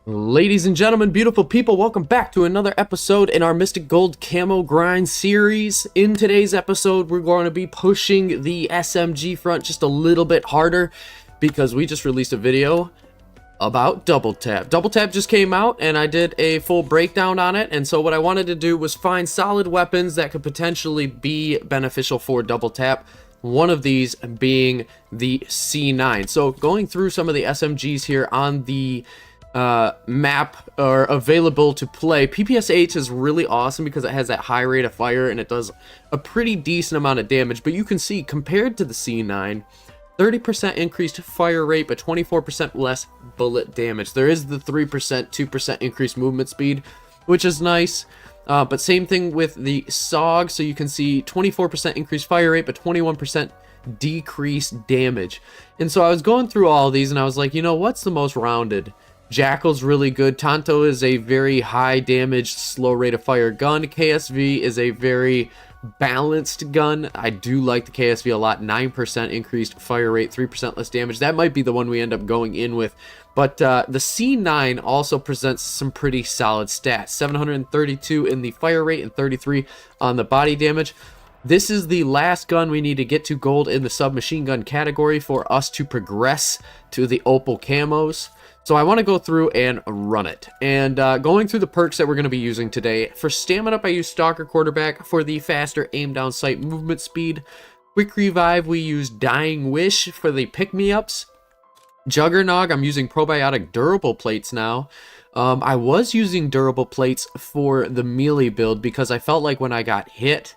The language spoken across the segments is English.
Ladies and gentlemen, beautiful people, welcome back to another episode in our Mystic Gold Camo grind series. In today's episode, we're going to be pushing the SMG front just a little bit harder because we just released a video about Double Tap. Double Tap just came out and I did a full breakdown on it, and so what I wanted to do was find solid weapons that could potentially be beneficial for Double Tap. One of these being the C9. So going through some of the SMGs here on the map are available to play. PPS-8 is really awesome because it has that high rate of fire and it does a pretty decent amount of damage, but you can see compared to the C9, 30% increased fire rate but 24% less bullet damage. There is the 3%, 2% increased movement speed, which is nice, but same thing with the SOG. So you can see 24% increased fire rate but 21% decreased damage. And so I was going through all of these and I was like, you know, what's the most rounded? Jackal's really good. Tonto is a very high damage, slow rate of fire gun. KSV is a very balanced gun. I do like the KSV a lot. 9% increased fire rate, 3% less damage. That might be the one we end up going in with. But the C9 also presents some pretty solid stats. 732 in the fire rate and 33 on the body damage. This is the last gun we need to get to gold in the submachine gun category for us to progress to the opal camos. So I want to go through and run it. And going through the perks that we're going to be using today. For stamina up, I use Stalker Quarterback. For the faster aim down sight movement speed. Quick Revive, we use Dying Wish for the pick-me-ups. Juggernog, I'm using Probiotic Durable Plates now. I was using Durable Plates for the melee build because I felt like when I got hit,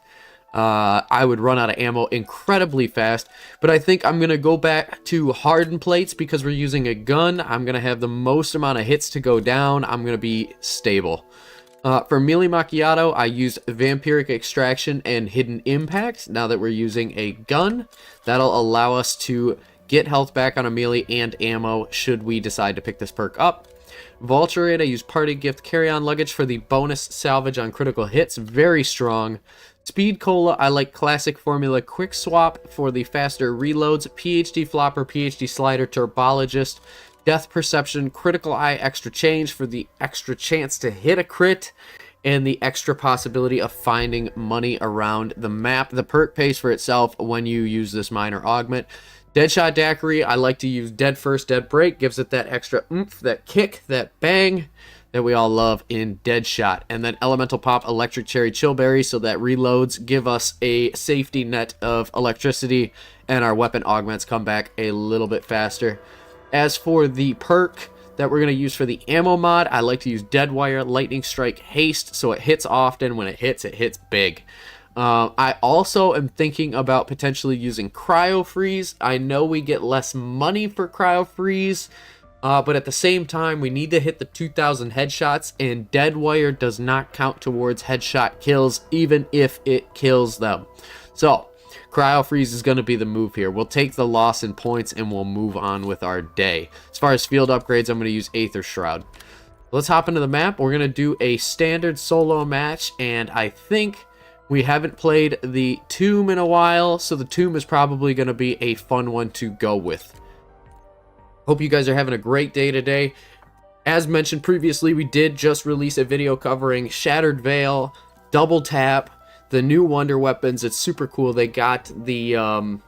I would run out of ammo incredibly fast, but I think I'm going to go back to hardened plates because we're using a gun. I'm going to have the most amount of hits to go down. I'm going to be stable. For melee macchiato, I used vampiric extraction and hidden impact. Now that we're using a gun, that'll allow us to get health back on a melee and ammo should we decide to pick this perk up. Vulturate, I use party gift carry-on luggage for the bonus salvage on critical hits. Very strong. Speed Cola, I like classic formula quick swap for the faster reloads. PhD flopper, PhD slider, turbologist, death perception, critical eye extra change for the extra chance to hit a crit and the extra possibility of finding money around the map. The perk pays for itself when you use this minor augment. Deadshot Daiquiri, I like to use dead first, dead break, gives it that extra oomph, that kick, that bang that we all love in Deadshot. And then Elemental Pop Electric Cherry Chillberry, so that reloads give us a safety net of electricity and our weapon augments come back a little bit faster. As for the perk that we're going to use for the ammo mod, I like to use Deadwire Lightning Strike Haste, so it hits often. When it hits big. I also am thinking about potentially using Cryo Freeze. I know we get less money for Cryo Freeze, but at the same time, we need to hit the 2,000 headshots, and Deadwire does not count towards headshot kills, even if it kills them. So, Cryo Freeze is going to be the move here. We'll take the loss in points, and we'll move on with our day. As far as field upgrades, I'm going to use Aether Shroud. Let's hop into the map. We're going to do a standard solo match, and I think we haven't played the Tomb in a while, so the Tomb is probably going to be a fun one to go with. Hope you guys are having a great day today. As mentioned previously, we did just release a video covering Shattered Veil, Double Tap, the new Wonder weapons. It's super cool. They got the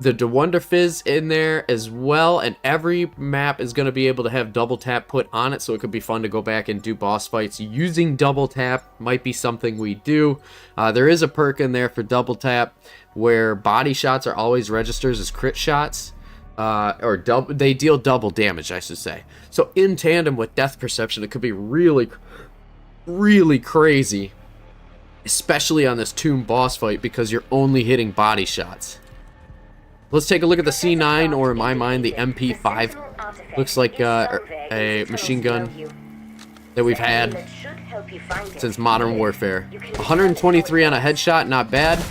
Wonder Fizz in there as well, and every map is going to be able to have Double Tap put on it, so it could be fun to go back and do boss fights using Double Tap. Might be something we do. There is a perk in there for Double Tap where body shots are always registers as crit shots. They deal double damage, I should say. So in tandem with death perception, it could be really, really crazy, especially on this Tomb boss fight because you're only hitting body shots. Let's take a look at the C9, or in my mind, the MP5. Looks like a machine gun that we've had since Modern Warfare. 123 on a headshot, not bad.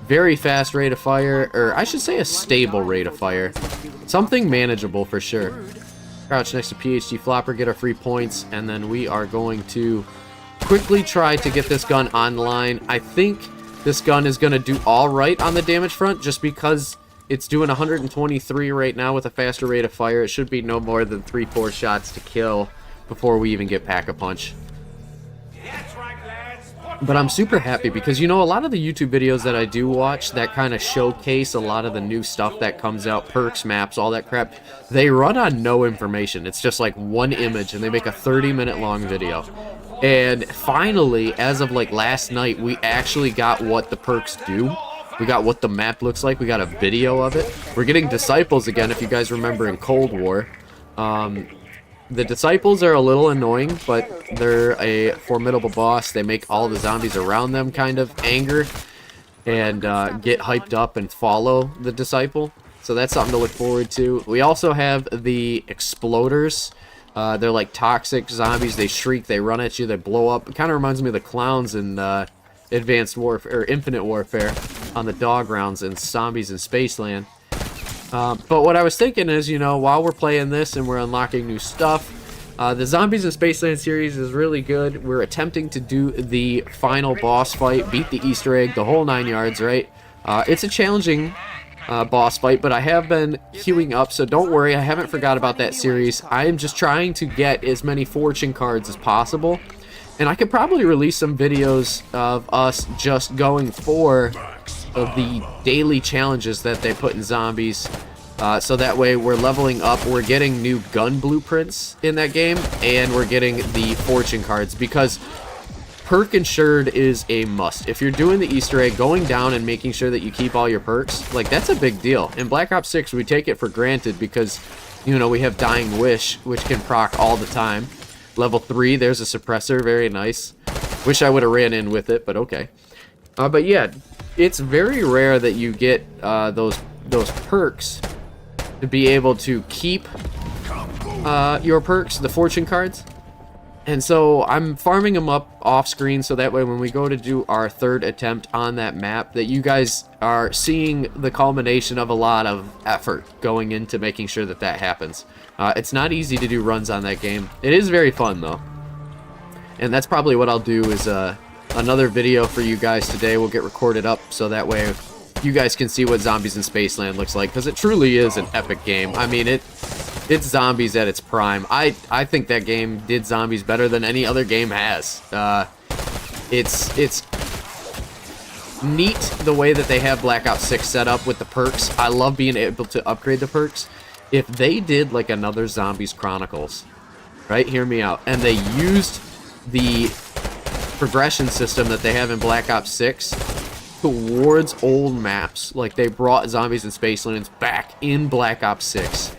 Very fast rate of fire, or I should say a stable rate of fire. Something manageable for sure. Crouch next to PhD Flopper, get our free points, and then we are going to quickly try to get this gun online. I think this gun is going to do all right on the damage front just because it's doing 123 right now with a faster rate of fire. It should be no more than 3-4 shots to kill. before we even get Pack-a-Punch. But I'm super happy because, you know, a lot of the YouTube videos that I do watch that kind of showcase a lot of the new stuff that comes out, perks, maps, all that crap, they run on no information. It's just like one image, and they make a 30-minute long video. And finally, as of like last night, we actually got what the perks do. We got what the map looks like. We got a video of it. We're getting Disciples again, if you guys remember in Cold War. The Disciples are a little annoying, but they're a formidable boss. They make all the zombies around them kind of anger and get hyped up and follow the Disciple. So that's something to look forward to. We also have the Exploders. They're like toxic zombies. They shriek, they run at you, they blow up. It kind of reminds me of the clowns in Advanced Warfare, or Infinite Warfare on the dog rounds and zombies in Spaceland. But what I was thinking is, you know, while we're playing this and we're unlocking new stuff, the Zombies in Spaceland series is really good. We're attempting to do the final boss fight, beat the Easter egg, the whole 9 yards, right? It's a challenging boss fight, but I have been queuing up, so don't worry, I haven't forgot about that series. I am just trying to get as many fortune cards as possible, and I could probably release some videos of us just going for the daily challenges that they put in Zombies, so that way we're leveling up, we're getting new gun blueprints in that game, and we're getting the fortune cards, because perk insured is a must. If you're doing the Easter egg, going down and making sure that you keep all your perks, like, that's a big deal. In Black Ops 6, we take it for granted because, you know, we have Dying Wish, which can proc all the time. Level 3, there's a suppressor, very nice. Wish I would have ran in with it, but okay. But yeah, it's very rare that you get those perks to be able to keep your perks, the fortune cards. And so I'm farming them up off screen so that way when we go to do our third attempt on that map, that you guys are seeing the culmination of a lot of effort going into making sure that that happens. It's not easy to do runs on that game. It is very fun though. And that's probably what I'll do is another video for you guys today. Will get recorded up so that way you guys can see what Zombies in Spaceland looks like, because it truly is an epic game. I mean, it's Zombies at its prime. I think that game did Zombies better than any other game has. It's neat the way that they have Black Ops 6 set up with the perks. I love being able to upgrade the perks. If they did like another Zombies Chronicles, right, hear me out, and they used the progression system that they have in Black Ops 6 towards old maps, like they brought Zombies in Spacelands back in Black Ops 6,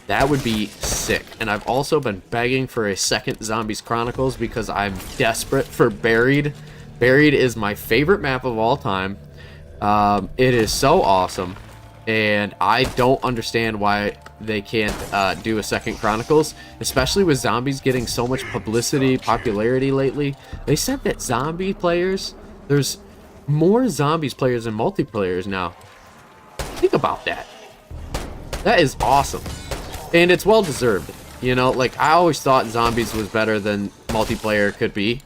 that would be sick. And I've also been begging for a second Zombies Chronicles because I'm desperate for Buried. Buried is my favorite map of all time. It is so awesome, and I don't understand why they can't do a second Chronicles, especially with Zombies getting so much publicity, popularity lately. They said that zombie players, there's more Zombies players than multiplayers now. Think about that. That is awesome. And it's well deserved. You know, like, I always thought Zombies was better than multiplayer could be.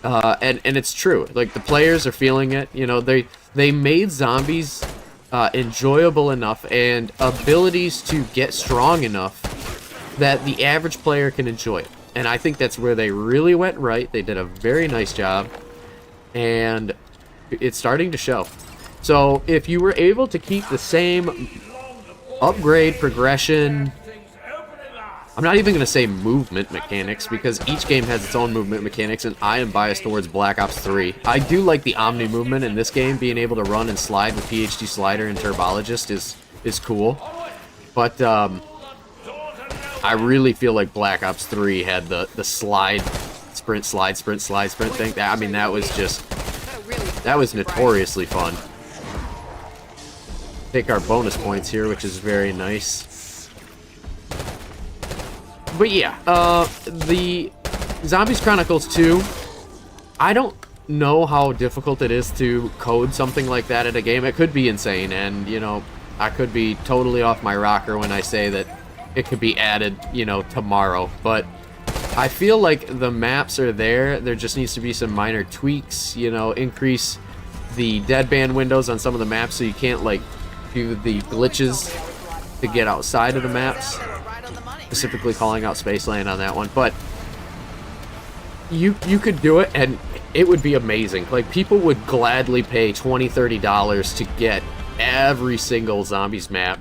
And it's true. Like, the players are feeling it. You know, they made Zombies enjoyable enough and abilities to get strong enough that the average player can enjoy it. And I think that's where they really went right. They did a very nice job. And it's starting to show. So if you were able to keep the same upgrade progression, I'm not even going to say movement mechanics, because each game has its own movement mechanics, and I am biased towards Black Ops 3. I do like the Omni movement in this game. Being able to run and slide with PhD Slider and Turbologist is cool. But I really feel like Black Ops 3 had the slide, sprint, slide, sprint, slide, sprint thing. I mean, that was notoriously fun. Take our bonus points here, which is very nice. But yeah, the Zombies Chronicles 2, I don't know how difficult it is to code something like that in a game. It could be insane, and, you know, I could be totally off my rocker when I say that it could be added, you know, tomorrow. But I feel like the maps are there. There just needs to be some minor tweaks, you know, increase the deadband windows on some of the maps so you can't, like, do the glitches to get outside of the maps. specifically calling out Spaceland on that one, but you could do it and it would be amazing. Like, people would gladly pay $20, $30 to get every single zombies map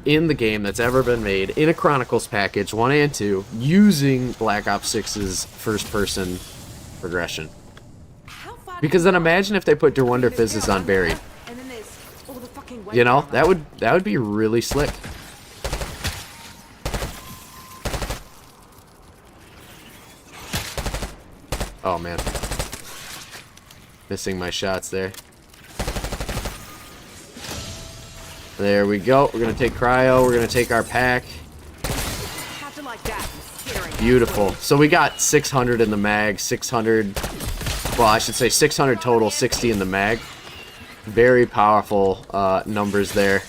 in the game that's ever been made in a Chronicles package 1 and 2 using Black Ops 6's first-person progression. Because then imagine if they put Der Wonder Fizzes on Buried. You know, that would be really slick. Oh man. Missing my shots there. There we go. We're gonna take cryo, we're gonna take our pack. Beautiful. So we got 600 in the mag, 600, well, I should say 600 total, 60 in the mag. Very powerful numbers there.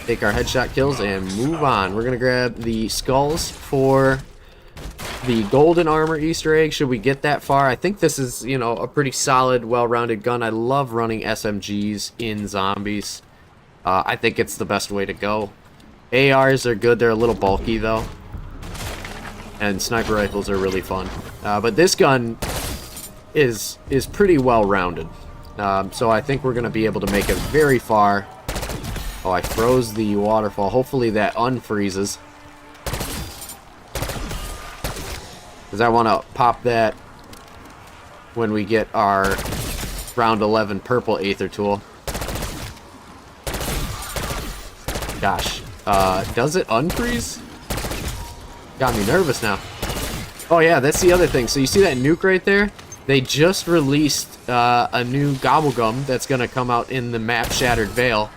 Take our headshot kills and move on. We're going to grab the skulls for the golden armor Easter egg. Should we get that far? I think this is, you know, a pretty solid, well-rounded gun. I love running SMGs in zombies. I think it's the best way to go. ARs are good. They're a little bulky, though. And sniper rifles are really fun. But this gun is pretty well-rounded. So I think we're going to be able to make it very far. Oh, I froze the waterfall. Hopefully that unfreezes. Because I want to pop that when we get our round 11 purple Aether tool. Gosh. Does it unfreeze? Got me nervous now. Oh yeah, that's the other thing. So you see that nuke right there? They just released a new gobblegum that's going to come out in the map Shattered Veil.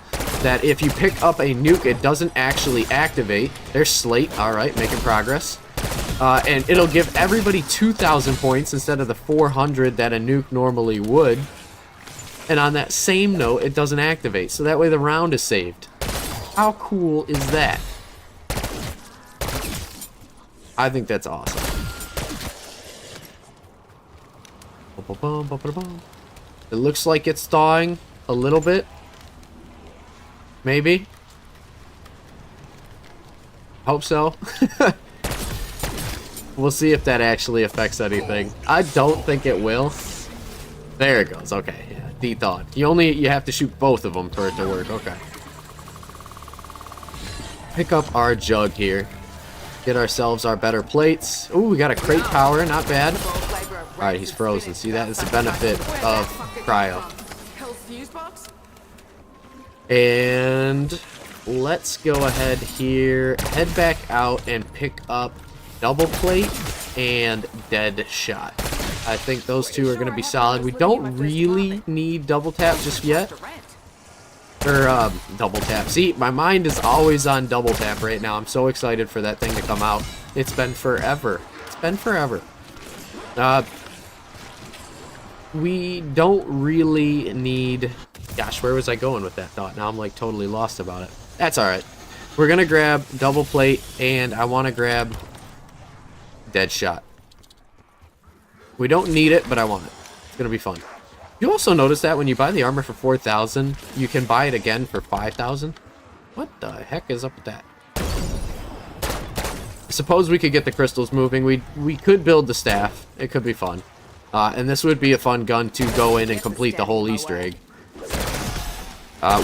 That if you pick up a nuke, it doesn't actually activate. There's Slate, alright, making progress. And it'll give everybody 2,000 points instead of the 400 that a nuke normally would. And on that same note, it doesn't activate, so that way the round is saved. How cool is that? I think that's awesome. It looks like it's thawing a little bit. Maybe. Hope so. We'll see if that actually affects anything. I don't think it will. There it goes. Okay. Yeah, de-thawed. You have to shoot both of them for it to work. Okay. Pick up our jug here. Get ourselves our better plates. Ooh, we got a crate power. Not bad. Alright, he's frozen. See, that is the benefit of cryo. And let's go ahead here, head back out and pick up double plate and dead shot. I think those two are going to be solid. We don't really need double tap just yet. Or double tap. See, my mind is always on double tap right now. I'm so excited for that thing to come out. It's been forever. It's been forever. We don't really need... Gosh, where was I going with that thought? Now I'm like totally lost about it. That's alright. We're going to grab double plate and I want to grab dead shot. We don't need it, but I want it. It's going to be fun. You also notice that when you buy the armor for 4,000, you can buy it again for 5,000? What the heck is up with that? I suppose we could get the crystals moving. We could build the staff. It could be fun. And this would be a fun gun to go in and complete the whole Easter egg.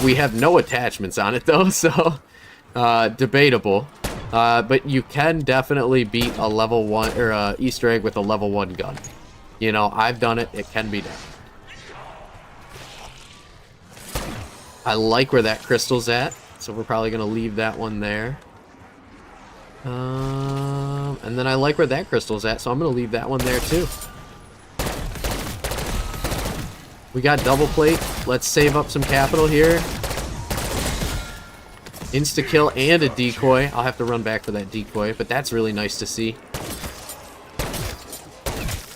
We have no attachments on it though, so debatable. But you can definitely beat a level 1 or a Easter egg with a level 1 gun. You know, I've done it. It can be done. I like where that crystal's at, so we're probably gonna leave that one there. And then I like where that crystal's at, so I'm gonna leave that one there too. We got double plate. Let's save up some capital here. Insta-kill and a decoy. I'll have to run back for that decoy, but that's really nice to see.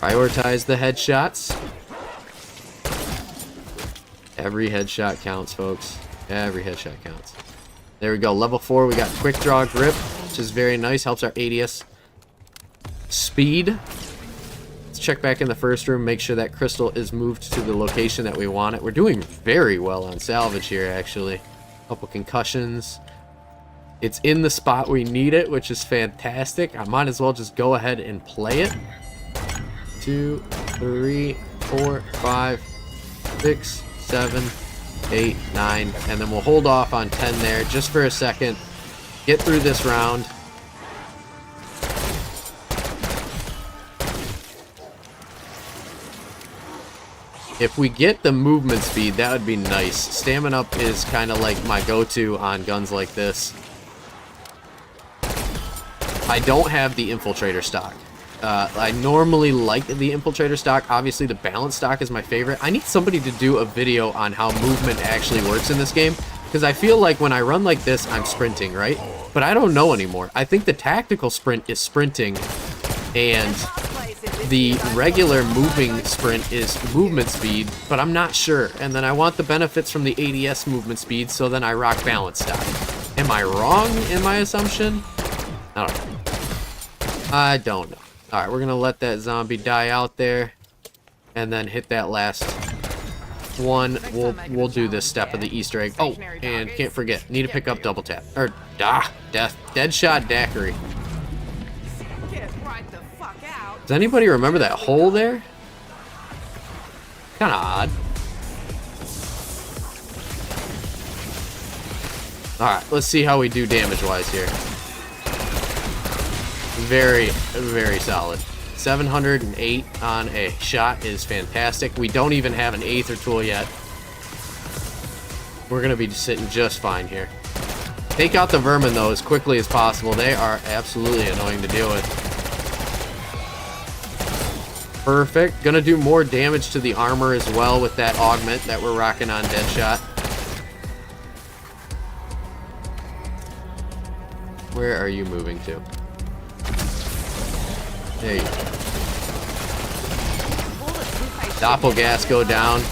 Prioritize the headshots. Every headshot counts, folks. Every headshot counts. There we go. Level 4, we got quick draw grip, which is very nice. Helps our ADS speed. Let's check back in the first room, make sure that crystal is moved to the location that we want it. We're doing very well on salvage here, actually. Couple concussions. It's in the spot we need it, which is fantastic. I might as well just go ahead and play it. 2, 3, 4, 5, 6, 7, 8, 9, and then we'll hold off on 10 there just for a second. Get through this round. If we get the movement speed, that would be nice. Stamina up is kind of like my go-to on guns like this. I don't have the infiltrator stock. I normally like the infiltrator stock. Obviously, the balance stock is my favorite. I need somebody to do a video on how movement actually works in this game, because I feel like when I run like this, I'm sprinting, right? But I don't know anymore. I think the tactical sprint is sprinting, and the regular moving sprint is movement speed, but I'm not sure. And then I want the benefits from the ADS movement speed, so then I rock balance stock. Am I wrong in my assumption? I don't know. I don't know. All right, we're gonna let that zombie die out there, and then hit that last one. We'll do this step of the Easter egg. Oh, and can't forget, need to pick up double tap or dead shot daiquiri. Does anybody remember that hole there? Kind of odd. All right, let's see how we do damage-wise here. Very, very solid. 708 on a shot is fantastic. We don't even have an Aether tool yet. We're going to be sitting just fine here. Take out the vermin, though, as quickly as possible. They are absolutely annoying to deal with. Perfect. Gonna do more damage to the armor as well with that augment that we're rocking on Deadshot. Where are you moving to? There you go. Doppelgas go down.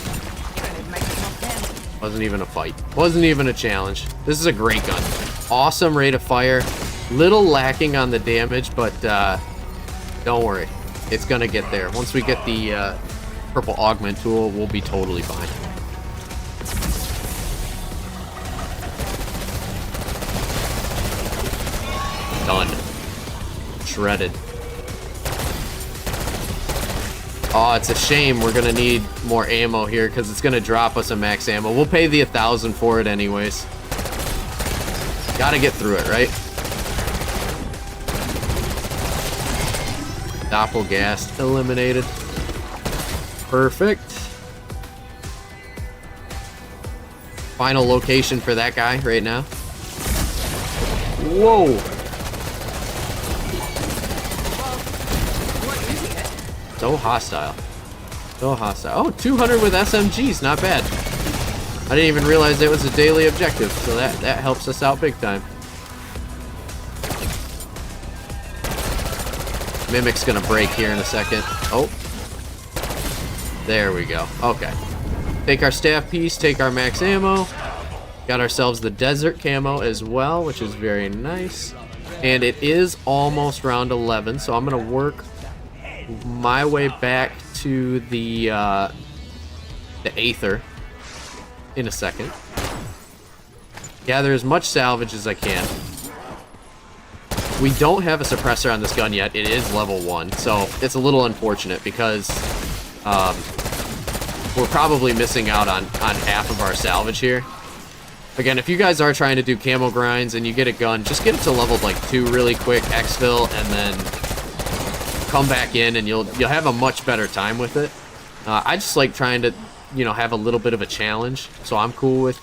Wasn't even a fight. Wasn't even a challenge. This is a great gun. Awesome rate of fire. Little lacking on the damage, but don't worry. It's gonna get there. Once we get the purple augment tool, we'll be totally fine. Done. Shredded. Oh, it's a shame we're gonna need more ammo here because it's gonna drop us a max ammo. We'll pay the 1,000 for it anyways. Gotta get through it, right? Doppelgast eliminated. Perfect. Final location for that guy right now. Whoa. So hostile. So hostile. Oh, 200 with SMGs. Not bad. I didn't even realize it was a daily objective, so that helps us out big time. Mimic's gonna break here in a second. Oh. There we go. Okay. Take our staff piece, take our max ammo. Got ourselves the desert camo as well, which is very nice. And it is almost round 11, so I'm gonna work my way back to the Aether in a second. Gather as much salvage as I can. We don't have a suppressor on this gun yet. It is level 1, so it's a little unfortunate because we're probably missing out on half of our salvage here. Again, if you guys are trying to do camo grinds and you get a gun, just get it to level like 2 really quick, exfil, and then come back in and you'll have a much better time with it. I just like trying to, have a little bit of a challenge, so I'm cool with,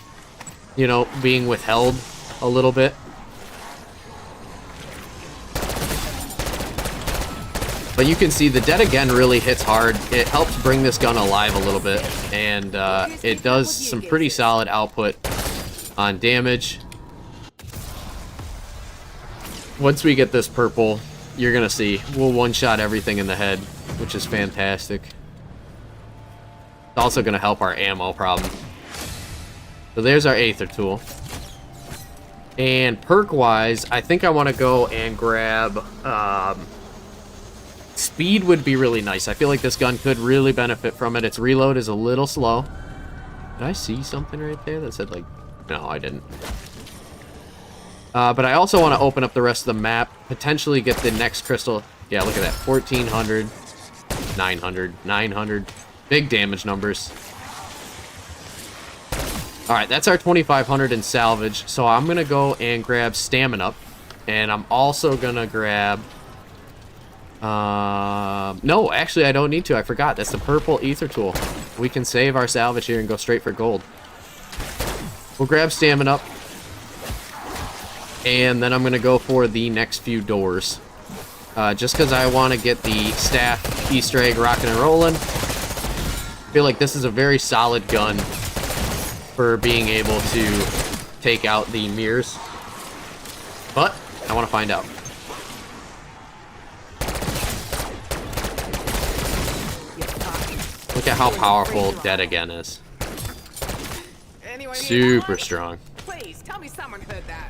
being withheld a little bit. But you can see the dead again really hits hard. It helps bring this gun alive a little bit, and it does some pretty solid output on damage. Once we get this purple, you're gonna see we'll one-shot everything in the head, which is fantastic. It's also gonna help our ammo problem. So there's our Aether tool. And perk-wise, I think I want to go and grab Speed would be really nice. I feel like this gun could really benefit from it. Its reload is a little slow. Did I see something right there that said, like... No, I didn't. But I also want to open up the rest of the map. Potentially get the next crystal. Yeah, look at that. 1,400. 900. 900. Big damage numbers. Alright, that's our 2,500 in salvage. So I'm going to go and grab stamina. And I'm also going to grab... no, actually I don't need to. I forgot. That's the purple ether tool. We can save our salvage here and go straight for gold. We'll grab stamina. And then I'm going to go for the next few doors. Just because I want to get the staff Easter egg rocking and rolling. I feel like this is a very solid gun for being able to take out the mirrors. But I want to find out. Look at how powerful Dead Again is. Super strong. Please tell me someone heard that.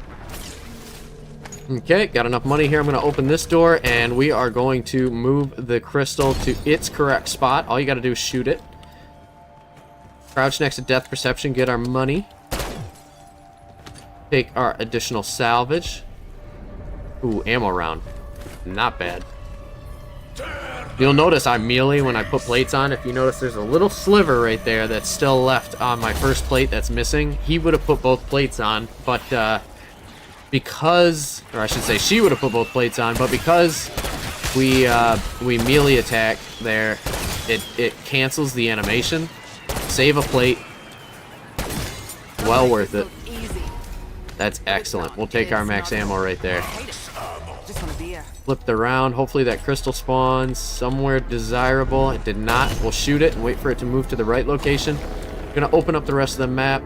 Okay, got enough money here. I'm going to open this door, and we are going to move the crystal to its correct spot. All you got to do is shoot it. Crouch next to Death Perception, get our money. Take our additional salvage. Ooh, ammo round. Not bad. You'll notice I melee when I put plates on. If you notice, there's a little sliver right there that's still left on my first plate that's missing. He would have put both plates on, but because, or I should say she would have put both plates on, but because we melee attack there, it cancels the animation. Save a plate. Well worth it. That's excellent. We'll take our max ammo right there. Flipped around. Hopefully that crystal spawns somewhere desirable. It did not. We'll shoot it and wait for it to move to the right location. I'm gonna open up the rest of the map.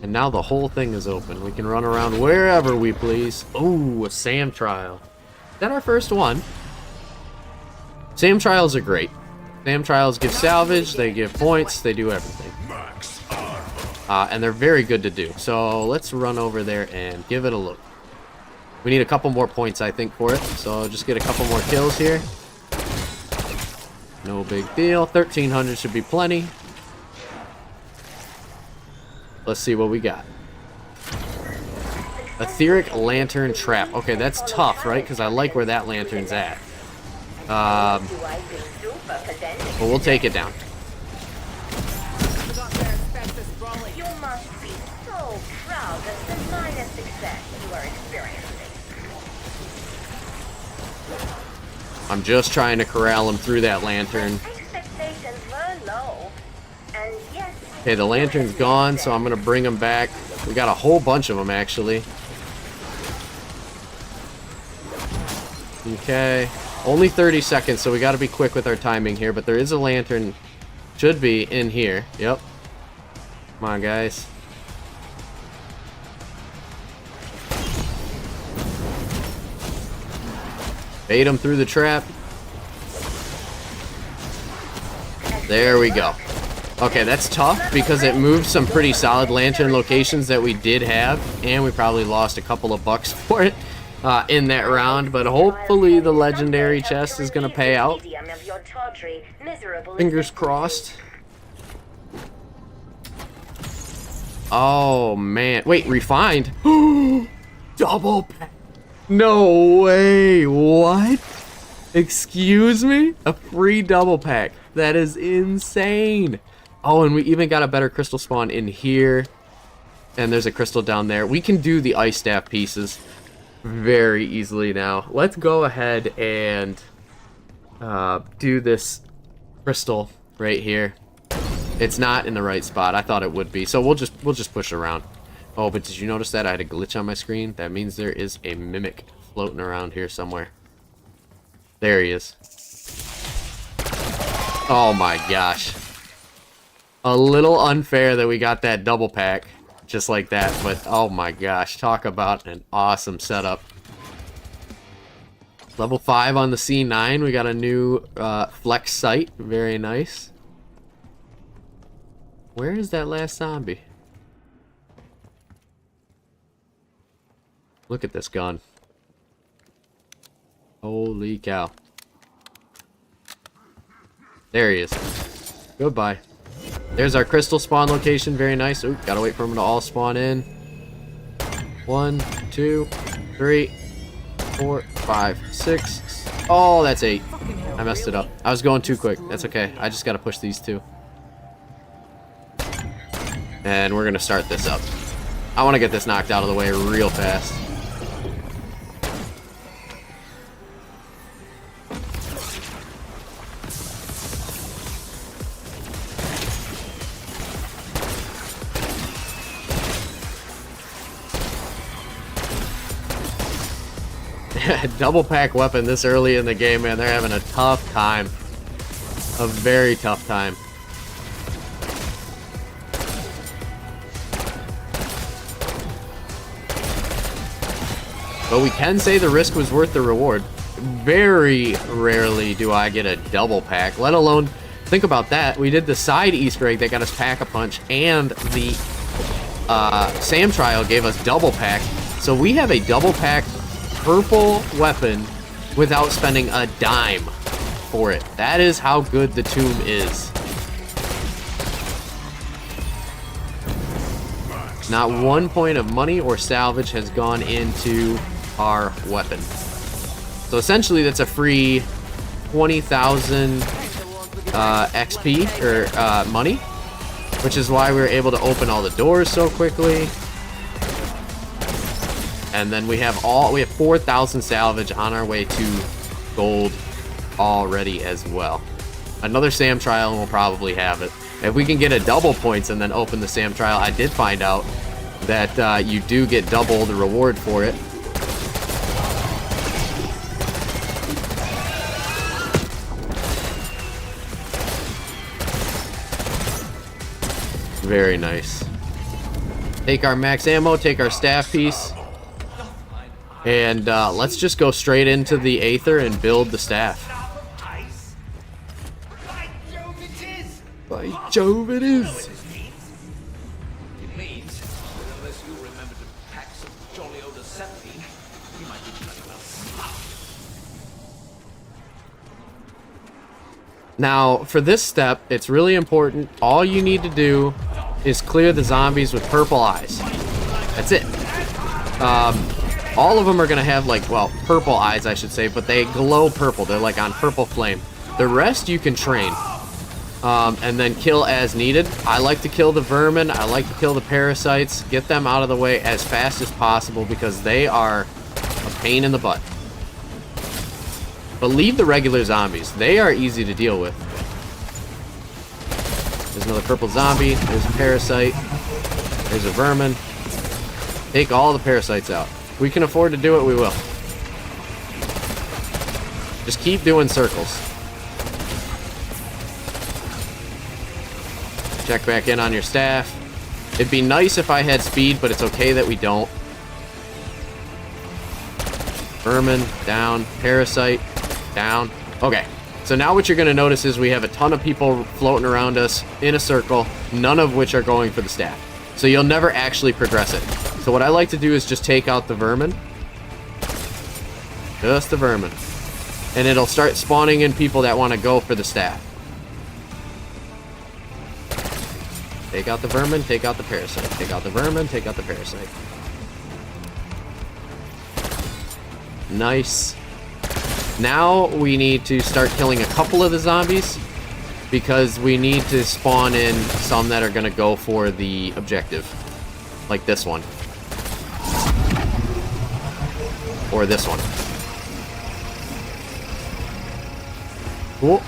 And now the whole thing is open. We can run around wherever we please. Ooh, a SAM trial. Is that our first one? SAM trials are great. SAM trials give salvage, they give points, they do everything. And they're very good to do. So let's run over there and give it a look. We need a couple more points, I think, for it. So just get a couple more kills here. No big deal. 1,300 should be plenty. Let's see what we got. Etheric Lantern Trap. Okay, that's tough, right? Because I like where that lantern's at. But we'll take it down. You must be so proud of the minor success you are experiencing. I'm just trying to corral him through that lantern. Expectations were low, and yes. Okay, the lantern's gone, so I'm gonna bring him back. We got a whole bunch of them, actually. Okay. Only 30 seconds, so we gotta be quick with our timing here, but there is a lantern. Should be in here. Yep. Come on, guys. Bait him through the trap. There we go. Okay, that's tough because it moved some pretty solid lantern locations that we did have, and we probably lost a couple of bucks for it in that round, but hopefully the legendary chest is going to pay out. Fingers crossed. Oh, man. Wait, refined? Double pack. No way. What? Excuse me? A free double pack. That is insane. Oh, and we even got a better crystal spawn in here. And there's a crystal down there. We can do the ice staff pieces very easily now. Let's go ahead and do this crystal right here. It's not in the right spot. I thought it would be. So we'll just push around. Oh, but did you notice that I had a glitch on my screen? That means there is a mimic floating around here somewhere. There he is. Oh my gosh. A little unfair that we got that double pack just like that, but oh my gosh, talk about an awesome setup. Level 5 on the C9. We got a new flex sight. Very nice. Where is that last zombie? Look at this gun. Holy cow. There he is. Goodbye. There's our crystal spawn location. Very nice. Ooh, gotta wait for them to all spawn in. 1, 2, 3, 4, 5, 6. Oh, that's 8. I messed it up. I was going too quick. That's okay. I just gotta push these 2. And we're gonna start this up. I want to get this knocked out of the way real fast. Double pack weapon this early in the game, man. They're having a tough time. A very tough time. But we can say the risk was worth the reward. Very rarely do I get a double pack, let alone, think about that. We did the side Easter egg that got us Pack-a-Punch, and the Sam Trial gave us double pack. So we have a double pack purple weapon without spending a dime for it. That is how good the tomb is. Not 1 point of money or salvage has gone into our weapon. So essentially that's a free 20,000 XP or money, which is why we were able to open all the doors so quickly. And then we have 4,000 salvage on our way to gold already as well. Another Sam Trial and we'll probably have it. If we can get a double points and then open the Sam Trial, I did find out that you do get double the reward for it. Very nice. Take our max ammo, take our staff piece. And let's just go straight into the Aether and build the staff. By Jove, it is! It means that unless you remember to pack some jolly old assembly, you might be kind of stuff. Now, for this step, it's really important. All you need to do is clear the zombies with purple eyes. That's it. All of them are going to have, like, well, purple eyes, I should say, but they glow purple. They're, like, on purple flame. The rest you can train, and then kill as needed. I like to kill the vermin. I like to kill the parasites. Get them out of the way as fast as possible because they are a pain in the butt. But leave the regular zombies. They are easy to deal with. There's another purple zombie. There's a parasite. There's a vermin. Take all the parasites out. If we can afford to do it, we will. Just keep doing circles. Check back in on your staff. It'd be nice if I had speed, but it's okay that we don't. Vermin, down. Parasite, down. Okay, so now what you're going to notice is we have a ton of people floating around us in a circle, none of which are going for the staff. So you'll never actually progress it. So what I like to do is just take out the vermin. Just the vermin. And it'll start spawning in people that want to go for the staff. Take out the vermin, take out the parasite. Take out the vermin, take out the parasite. Nice. Now we need to start killing a couple of the zombies because we need to spawn in some that are going to go for the objective. Like this one. Or this one. Cool.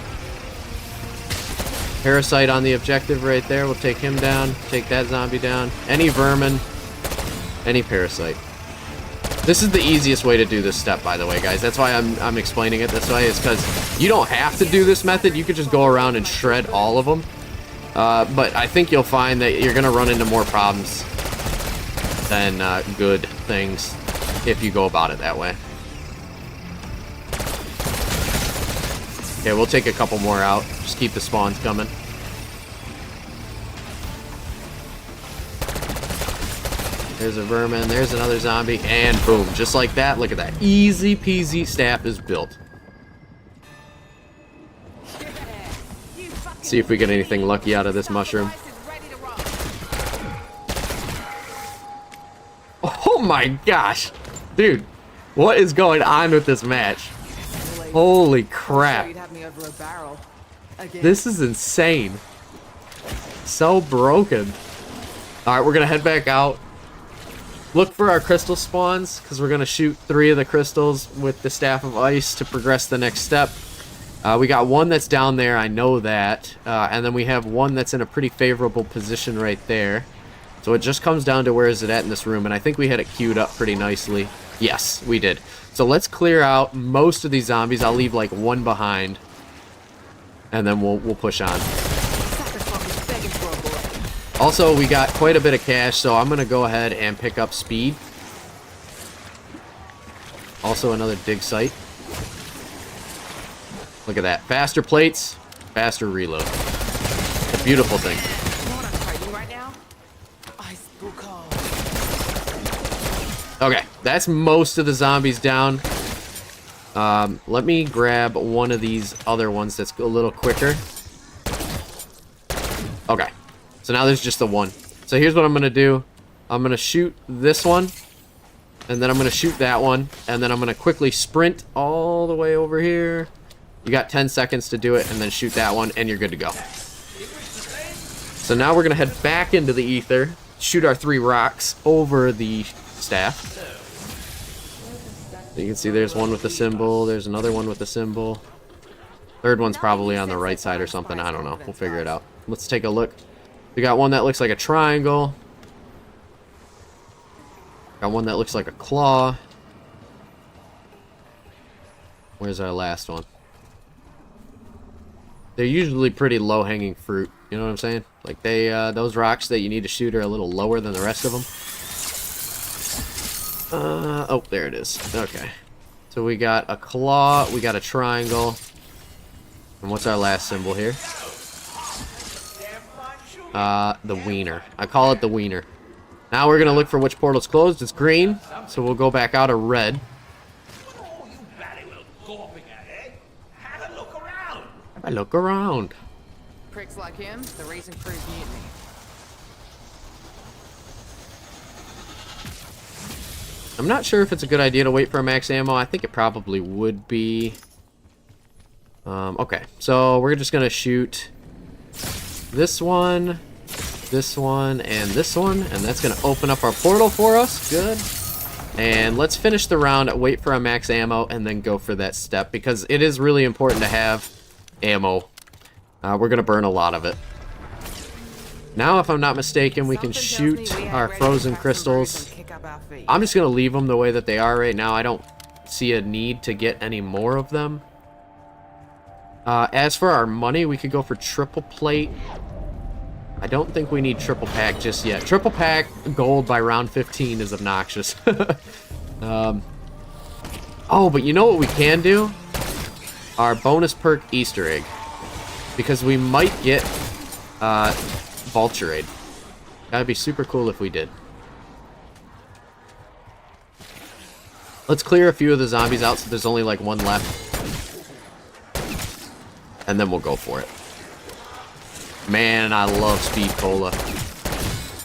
Parasite on the objective right there. We'll take him down. Take that zombie down. Any vermin. Any parasite. This is the easiest way to do this step, by the way, guys. That's why I'm explaining it this way. Is because you don't have to do this method. You could just go around and shred all of them. But I think you'll find that you're going to run into more problems than good things if you go about it that way. Okay, we'll take a couple more out. Just keep the spawns coming. There's a vermin. There's another zombie. And boom. Just like that. Look at that. Easy peasy staff is built. See if we get anything lucky out of this mushroom. Oh my gosh. Dude, what is going on with this match? Holy crap. This is insane. So broken. Alright, we're going to head back out. Look for our crystal spawns, because we're going to shoot 3 of the crystals with the Staff of Ice to progress the next step. We got one that's down there, I know that. And then we have one that's in a pretty favorable position right there. So it just comes down to where is it at in this room, and I think we had it queued up pretty nicely. Yes, we did. So let's clear out most of these zombies. I'll leave like one behind. And then we'll push on. Also, we got quite a bit of cash, so I'm going to go ahead and pick up speed. Also another dig site. Look at that. Faster plates, faster reload. A beautiful thing. Okay, that's most of the zombies down. Let me grab one of these other ones that's a little quicker. Okay, so now there's just the one. So here's what I'm going to do. I'm going to shoot this one, and then I'm going to shoot that one, and then I'm going to quickly sprint all the way over here. You got 10 seconds to do it, and then shoot that one, and you're good to go. So now we're going to head back into the ether, shoot our 3 rocks over the staff. You can see there's one with the symbol, there's another one with the symbol. Third one's probably on the right side or something, I don't know. We'll figure it out. Let's take a look. We got one that looks like a triangle. Got one that looks like a claw. Where's our last one? They're usually pretty low-hanging fruit, you know what I'm saying? Like they, those rocks that you need to shoot are a little lower than the rest of them. Oh, there it is. Okay. So we got a claw, we got a triangle. And what's our last symbol here? The wiener. I call it the wiener. Now we're going to look for which portal's closed. It's green, so we'll go back out of red. I look around. Pricks like him, the reason crew's mutiny. I'm not sure if it's a good idea to wait for a max ammo. I think it probably would be. Okay, so we're just gonna shoot this one, and this one, and that's gonna open up our portal for us. Good. And let's finish the round, wait for a max ammo, and then go for that step, because it is really important to have ammo. We're gonna burn a lot of it. Now, if I'm not mistaken, we can shoot our frozen crystals. I'm just gonna leave them the way that they are right now. I don't see a need to get any more of them. As for our money, we could go for triple plate. I don't think we need triple pack just yet. Triple pack gold by round 15 is obnoxious. Oh, but you know what we can do? Our bonus perk Easter egg. Because we might get Vulture Aid. That'd be super cool if we did. Let's clear a few of the zombies out so there's only like one left. And then we'll go for it. Man, I love Speed Cola.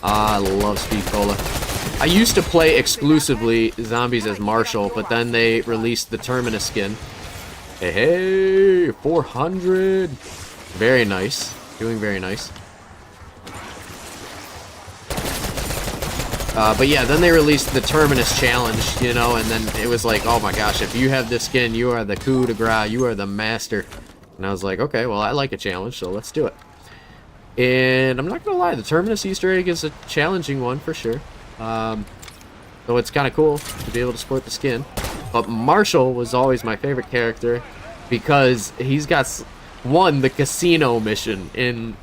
I love Speed Cola. I used to play exclusively zombies as Marshall, but then they released the Terminus skin. Hey, 400. Very nice. Doing very nice. But yeah, then they released the Terminus challenge, you know, and then it was like, oh my gosh, if you have this skin, you are the coup de grace, you are the master. And I was like, okay, well, I like a challenge, so let's do it. And I'm not gonna lie, the Terminus Easter egg is a challenging one for sure. So it's kind of cool to be able to sport the skin. But Marshall was always my favorite character because he's got one, the casino mission in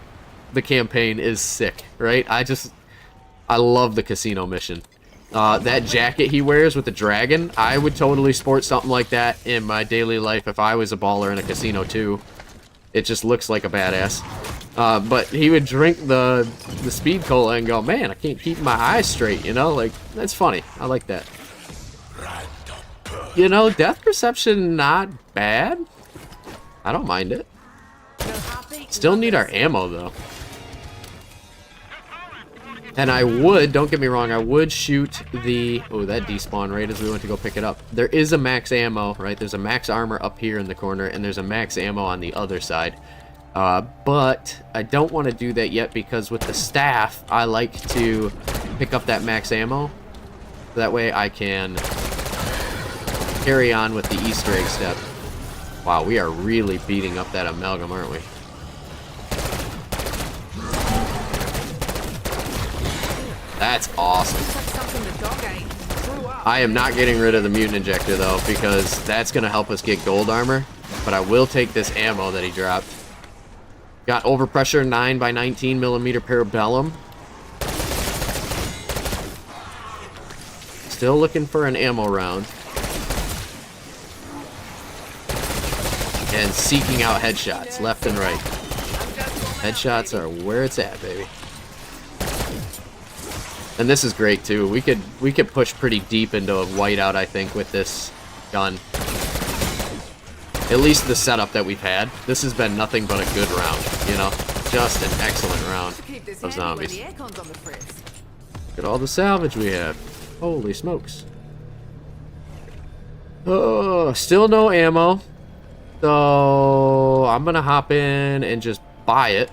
the campaign is sick, right? I love the casino mission. That jacket he wears with the dragon, I would totally sport something like that in my daily life if I was a baller in a casino too. It just looks like a badass. But he would drink the speed cola and go, man, I can't keep my eyes straight, you know? Like, that's funny. I like that. You know, depth perception, not bad. I don't mind it. Still need our ammo, though. And I would, don't get me wrong, I would shoot the... Oh, that despawned right as we went to go pick it up. There is a max ammo, right? There's a max armor up here in the corner, and there's a max ammo on the other side. But I don't want to do that yet because with the staff, I like to pick up that max ammo. That way I can carry on with the Easter egg step. Wow, we are really beating up that amalgam, aren't we? That's awesome. I am not getting rid of the mutant injector though, because that's going to help us get gold armor. But I will take this ammo that he dropped. Got overpressure 9x19 millimeter parabellum. Still looking for an ammo round. And seeking out headshots left and right. Headshots are where it's at, baby. And this is great too. We could push pretty deep into a whiteout, I think, with this gun. At least the setup that we've had. This has been nothing but a good round, you know? Just an excellent round of zombies. Look at all the salvage we have. Holy smokes. Oh, still no ammo. So I'm gonna hop in and just buy it.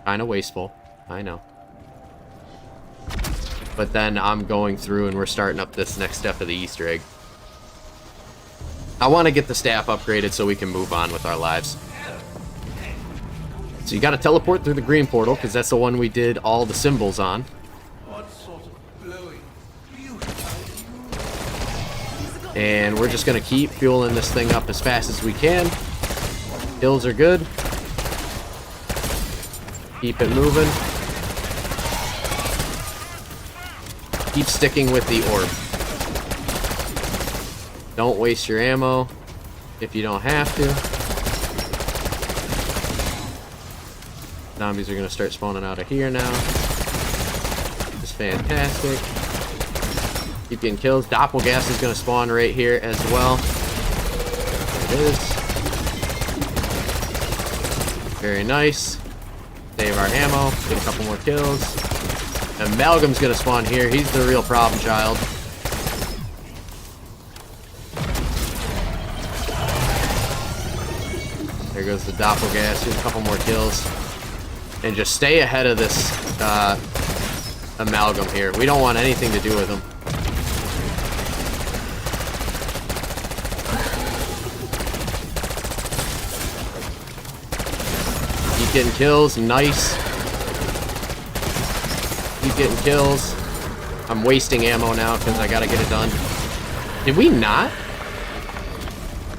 Kinda wasteful, I know. But then I'm going through and we're starting up this next step of the Easter egg. I want to get the staff upgraded so we can move on with our lives. So you got to teleport through the green portal because that's the one we did all the symbols on. And we're just going to keep fueling this thing up as fast as we can. Kills are good. Keep it moving. Keep sticking with the orb. Don't waste your ammo if you don't have to. Zombies are going to start spawning out of here now. It's fantastic. Keep getting kills. Doppelgas is going to spawn right here as well. There it is. Very nice. Save our ammo. Get a couple more kills. Amalgam's going to spawn here. He's the real problem child. There goes the Doppelgas. Get a couple more kills. And just stay ahead of this amalgam here. We don't want anything to do with him. Keep getting kills. Nice. Keep getting kills. I'm wasting ammo now because I gotta get it done. Did we not?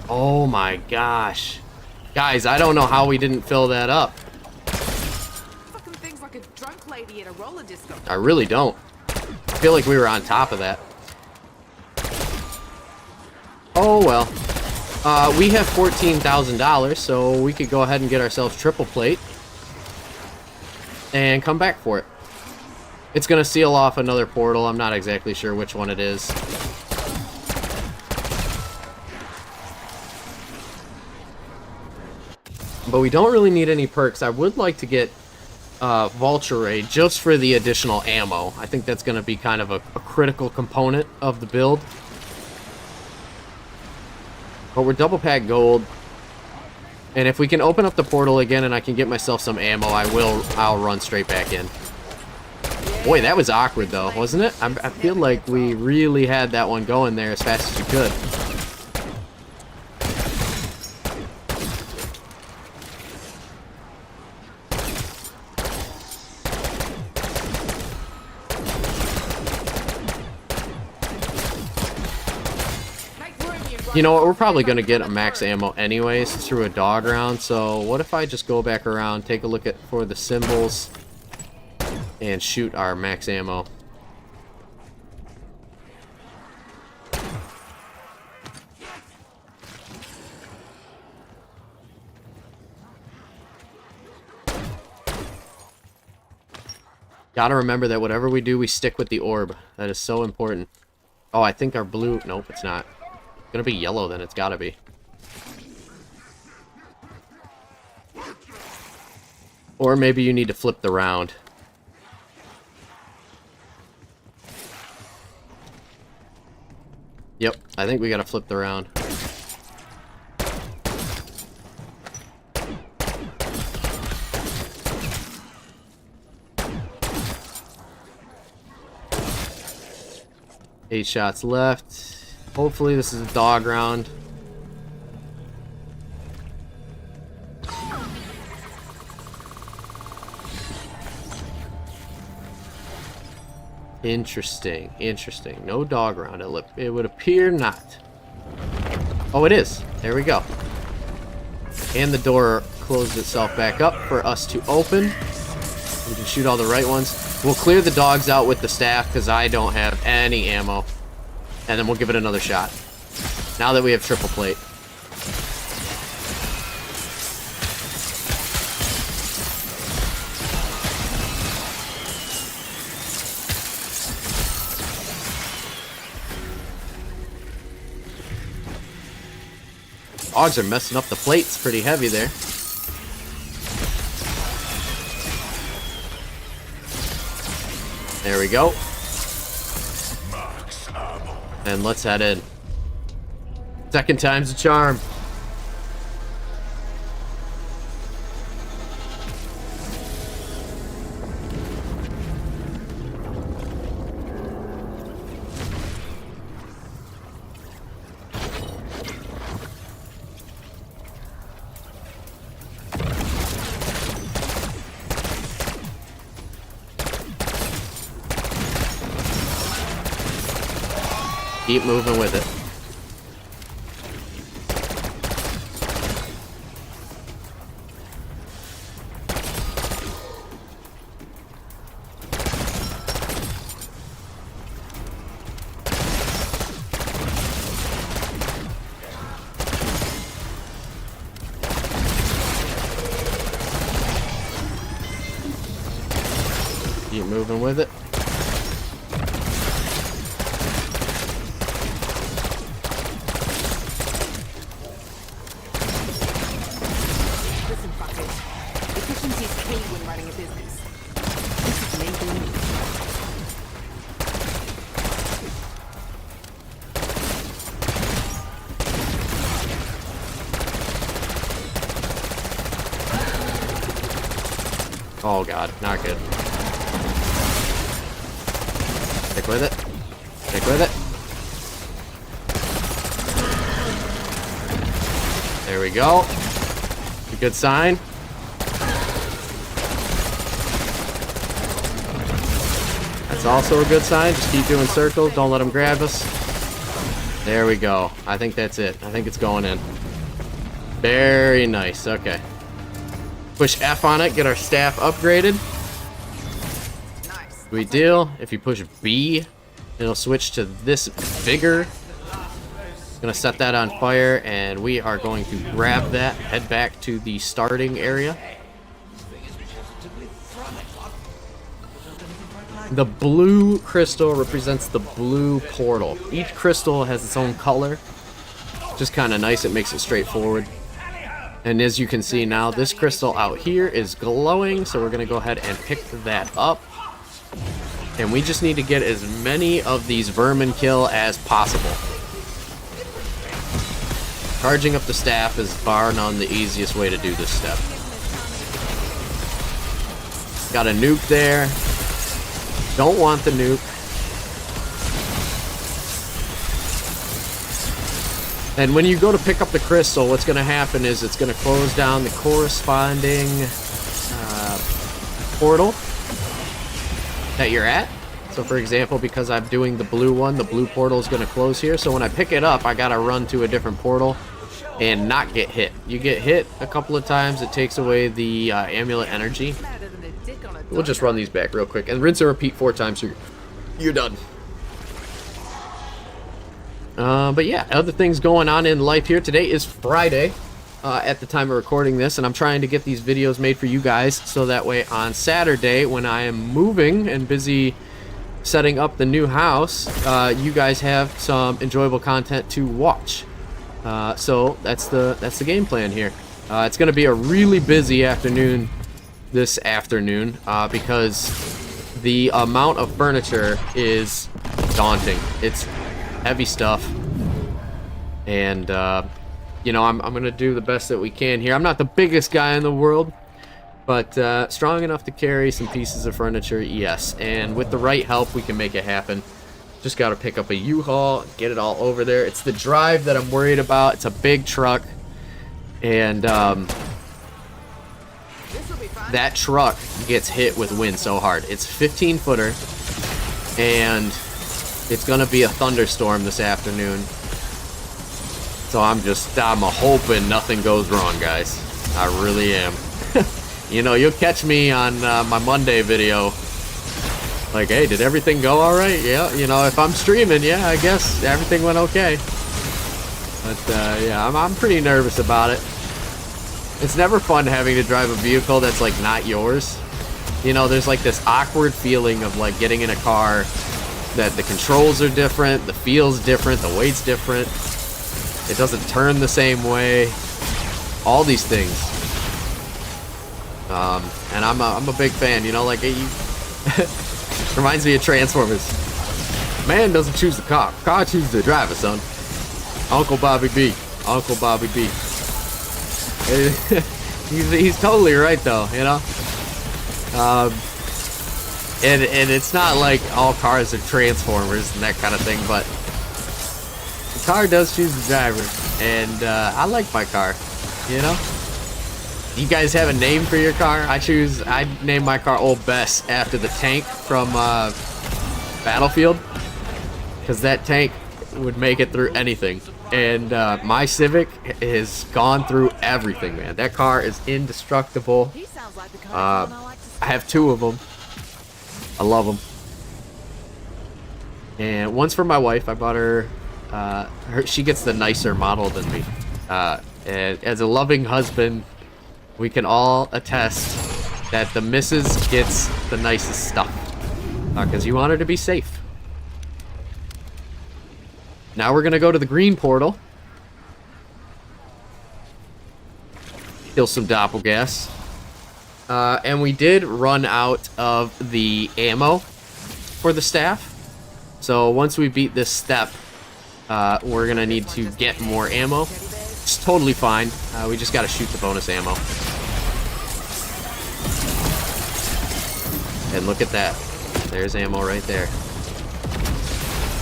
Oh my gosh. Guys, I don't know how we didn't fill that up. Fucking things like a drunk lady at a roller disco. I really don't. I feel like we were on top of that. Oh well. We have $14,000, so we could go ahead and get ourselves triple plate. And come back for it. It's going to seal off another portal. I'm not exactly sure which one it is. But we don't really need any perks. I would like to get Vulture Ray just for the additional ammo. I think that's going to be kind of a critical component of the build. But we're double pack gold. And if we can open up the portal again and I can get myself some ammo, I'll run straight back in. Boy, that was awkward though, wasn't it? I feel like we really had that one going there as fast as you could. You know what, we're probably going to get a max ammo anyways through a dog round, so what if I just go back around, take a look for the symbols, and shoot our max ammo. Gotta remember that whatever we do, we stick with the orb. That is so important. Oh, I think our blue... Nope, it's not. It's gonna be yellow then. It's gotta be. Or maybe you need to flip the round. Yep, I think we gotta flip the round. Eight shots left. Hopefully this is a dog round. Interesting, interesting. No dog round. It would appear not. Oh, it is. There we go. And the door closed itself back up for us to open. We can shoot all the right ones. We'll clear the dogs out with the staff because I don't have any ammo. And then we'll give it another shot. Now that we have triple plate. Dogs are messing up the plates pretty heavy there. There we go. And let's head in. Second time's a charm. Keep moving with it. Keep moving with it. Oh god, not good. Stick with it. Stick with it. There we go. A good sign. That's also a good sign. Just keep doing circles. Don't let them grab us. There we go. I think that's it. I think it's going in. Very nice. Okay. Push F on it, get our staff upgraded. Nice. Sweet deal. If you push B, it'll switch to this vigor. Gonna set that on fire, and we are going to grab that, head back to the starting area. The blue crystal represents the blue portal. Each crystal has its own color. Just kind of nice, it makes it straightforward. And as you can see now, this crystal out here is glowing, so we're going to go ahead and pick that up. And we just need to get as many of these vermin kill as possible. Charging up the staff is bar none the easiest way to do this step. Got a nuke there. Don't want the nuke. And when you go to pick up the crystal, what's going to happen is it's going to close down the corresponding portal that you're at. So for example, because I'm doing the blue one, the blue portal is going to close here. So when I pick it up, I got to run to a different portal and not get hit. You get hit a couple of times, it takes away the amulet energy. We'll just run these back real quick and rinse and repeat 4 times so you're done. But yeah, other things going on in life here. Today is Friday. at the time of recording this, and I'm trying to get these videos made for you guys so that way on Saturday when I am moving and busy setting up the new house, you guys have some enjoyable content to watch. So that's the game plan here. It's going to be a really busy afternoon this afternoon because the amount of furniture is daunting. It's heavy stuff, and you know, I'm going to do the best that we can here. I'm not the biggest guy in the world, but strong enough to carry some pieces of furniture, yes. And with the right help, we can make it happen. Just got to pick up a U-Haul, get it all over there. It's the drive that I'm worried about. It's a big truck, and that truck gets hit with wind so hard. It's 15-footer, and it's going to be a thunderstorm this afternoon. So I'm hoping nothing goes wrong, guys. I really am. You know, you'll catch me on my Monday video. Like, hey, did everything go all right? Yeah, you know, if I'm streaming, yeah, I guess everything went okay. But yeah, I'm pretty nervous about it. It's never fun having to drive a vehicle that's like not yours. You know, there's like this awkward feeling of like getting in a car that the controls are different, the feel's different, the weight's different. It doesn't turn the same way. All these things. And I'm a big fan, you know, like reminds me of Transformers. Man doesn't choose the car chooses the driver, son. Uncle Bobby B. Uncle Bobby B. He's totally right, though, you know. And it's not like all cars are Transformers and that kind of thing, but the car does choose the driver, and I like my car, you know. You guys have a name for your car? I named my car Old Bess after the tank from Battlefield, because that tank would make it through anything. And my Civic has gone through everything, man. That car is indestructible. He sounds like the kind of one I like to see. I have two of them. I love them. And one's for my wife. I bought her. She gets the nicer model than me. And as a loving husband, we can all attest that the missus gets the nicest stuff. Because you want her to be safe. Now we're going to go to the green portal. Kill some doppelgas. And we did run out of the ammo for the staff. So once we beat this step, we're going to need to get more ammo. It's totally fine. We just got to shoot the bonus ammo. And look at that. There's ammo right there.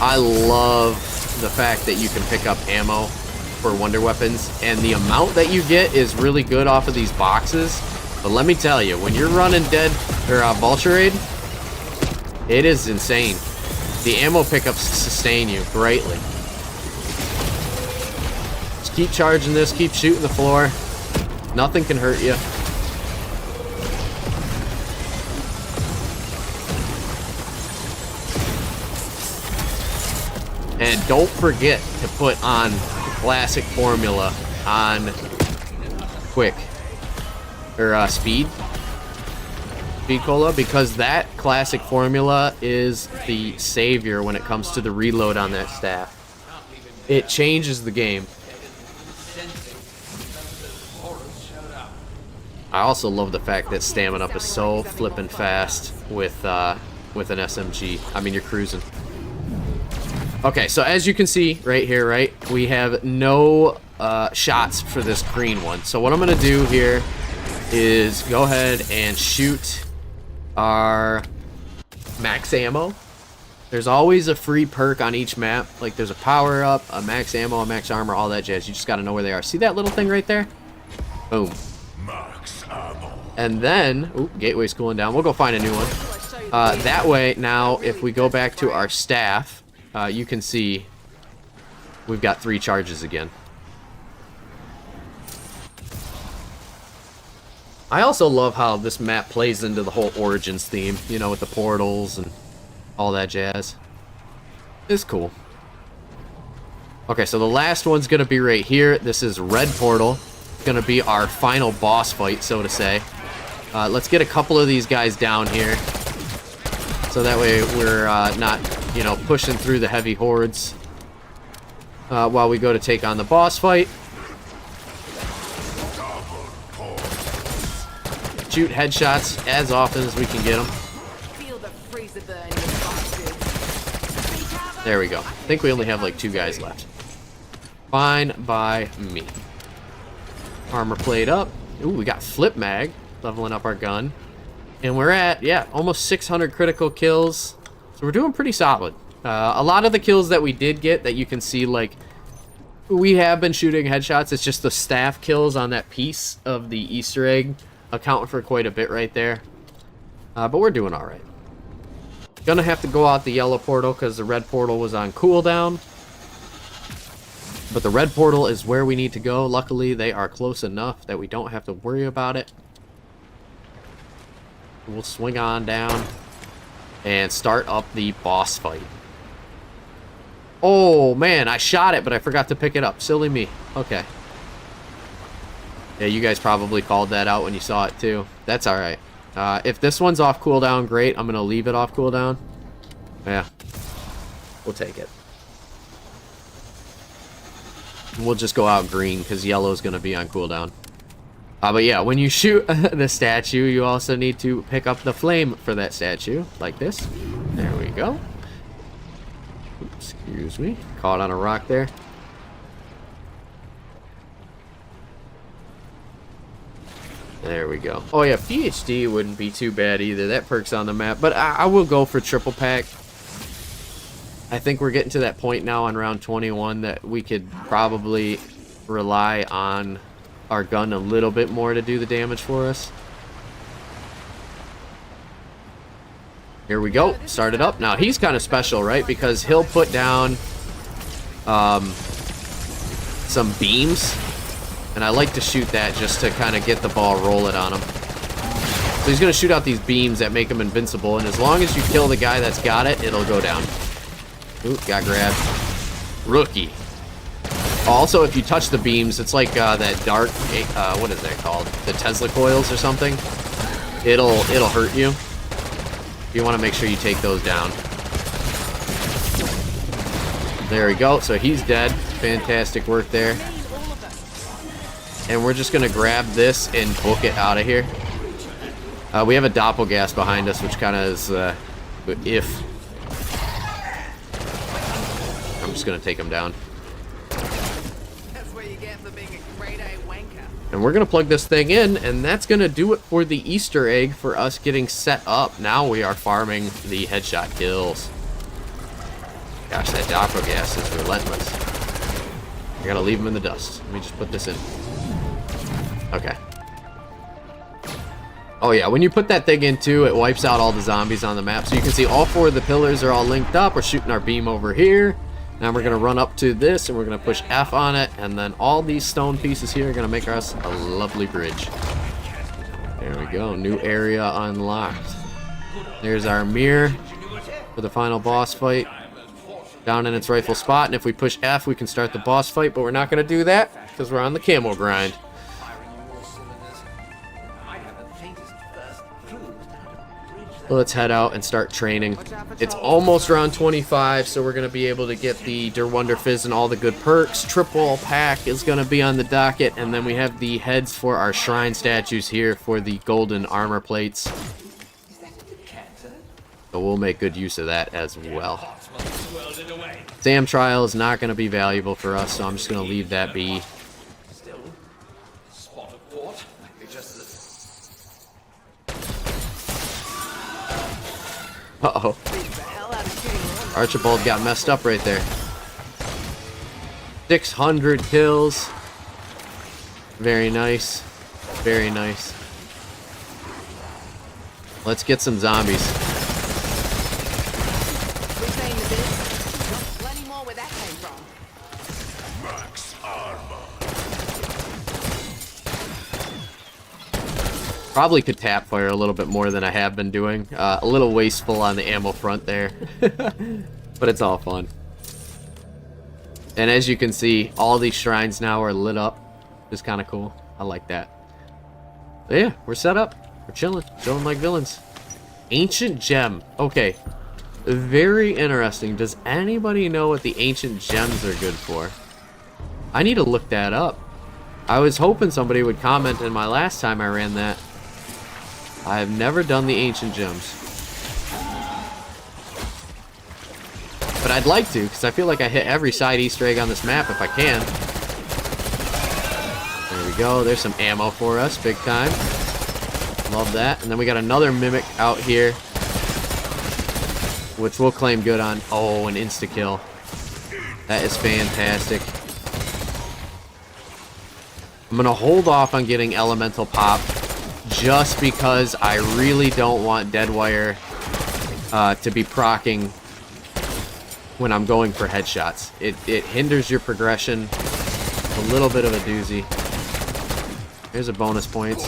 I love the fact that you can pick up ammo for wonder weapons, and the amount that you get is really good off of these boxes. But let me tell you, when you're running Dead or Vulture Raid, it is insane. The ammo pickups sustain you greatly. Just keep charging this, keep shooting the floor. Nothing can hurt you. And don't forget to put on the classic formula on quick or speed cola, because that classic formula is the savior when it comes to the reload on that staff. It changes the game. I also love the fact that stamina up is so flippin' fast with an SMG. I mean, you're cruising. Okay, so as you can see right here, right, we have no shots for this green one. So what I'm going to do here is go ahead and shoot our max ammo. There's always a free perk on each map. Like there's a power up, a max ammo, a max armor, all that jazz. You just got to know where they are. See that little thing right there? Boom. Max ammo. And then, ooh, gateway's cooling down. We'll go find a new one. That way, now if we go back to our staff, you can see we've got 3 charges again. I also love how this map plays into the whole Origins theme, you know, with the portals and all that jazz. It's cool. Okay, so the last one's going to be right here. This is Red Portal. gonna be our final boss fight, so to say. Let's get a couple of these guys down here, so that way we're not, you know, pushing through the heavy hordes while we go to take on the boss fight. Shoot headshots as often as we can get them. Feel the freezer burn, you bastard. There we go. I think we only have like 2 guys left. Fine by me. Armor plate up. Ooh, we got flip mag, leveling up our gun. And we're at, yeah, almost 600 critical kills. So we're doing pretty solid. A lot of the kills that we did get that you can see, like, we have been shooting headshots. It's just the staff kills on that piece of the Easter egg accounting for quite a bit right there. But we're doing all right. Gonna have to go out the yellow portal because the red portal was on cooldown. But the red portal is where we need to go. Luckily, they are close enough that we don't have to worry about it. We'll swing on down and start up the boss fight. Oh, man, I shot it, but I forgot to pick it up. Silly me. Okay. Yeah, you guys probably called that out when you saw it, too. That's all right. If this one's off cooldown, great. I'm going to leave it off cooldown. Yeah. We'll take it. We'll just go out green because yellow is going to be on cooldown. But yeah, when you shoot the statue, you also need to pick up the flame for that statue, like this. There we go. Oops, excuse me. Caught on a rock there. There we go. Oh yeah, PhD wouldn't be too bad either. That perk's on the map. But I will go for triple pack. I think we're getting to that point now on round 21 that we could probably rely on our gun a little bit more to do the damage for us. Here we go. Start it up. Now, he's kind of special, right? Because he'll put down some beams. And I like to shoot that just to kind of get the ball rolling on him. So he's going to shoot out these beams that make him invincible. And as long as you kill the guy that's got it, it'll go down. Ooh, got grabbed. Rookie. Also, if you touch the beams, it's like that dark, what is that called? The Tesla coils or something. It'll hurt you. You want to make sure you take those down. There we go. So he's dead. Fantastic work there. And we're just going to grab this and book it out of here. We have a doppelgas behind us, which kind of is if. I'm just going to take him down. That's what you get for being a grade A wanker. And we're going to plug this thing in, and that's going to do it for the Easter egg for us getting set up. Now we are farming the headshot kills. Gosh, that doppelgas is relentless. I got to leave him in the dust. Let me just put this in. Okay. Oh yeah, when you put that thing in too, it wipes out all the zombies on the map. So you can see all 4 of the pillars are all linked up. We're shooting our beam over here. Now we're going to run up to this and we're going to push F on it. And then all these stone pieces here are going to make us a lovely bridge. There we go. New area unlocked. There's our mirror for the final boss fight. Down in its rightful spot. And if we push F, we can start the boss fight. But we're not going to do that because we're on the camo grind. Let's head out and start training. It's almost round 25, so we're going to be able to get the Der Wonder Fizz and all the good perks. Triple pack is going to be on the docket, and then we have the heads for our shrine statues here for the golden armor plates. So we'll make good use of that as well. Sam Trial is not going to be valuable for us, so I'm just going to leave that be. Uh-oh. Archibald got messed up right there. 600 kills. Very nice. Very nice. Let's get some zombies. Plenty more where that came from. Max armor. Probably could tap fire a little bit more than I have been doing. A little wasteful on the ammo front there. But it's all fun. And as you can see, all these shrines now are lit up. It's kind of cool. I like that. But yeah, we're set up. We're chilling like villains. Ancient gem. Okay. Very interesting. Does anybody know what the ancient gems are good for? I need to look that up. I was hoping somebody would comment in my last time I ran that. I have never done the ancient gems. But I'd like to, because I feel like I hit every side Easter egg on this map if I can. There we go. There's some ammo for us. Big time. Love that. And then we got another mimic out here, which we'll claim good on. Oh, an insta-kill. That is fantastic. I'm going to hold off on getting elemental pop just because I really don't want Deadwire to be proccing when I'm going for headshots. It hinders your progression. A little bit of a doozy. Here's a bonus points.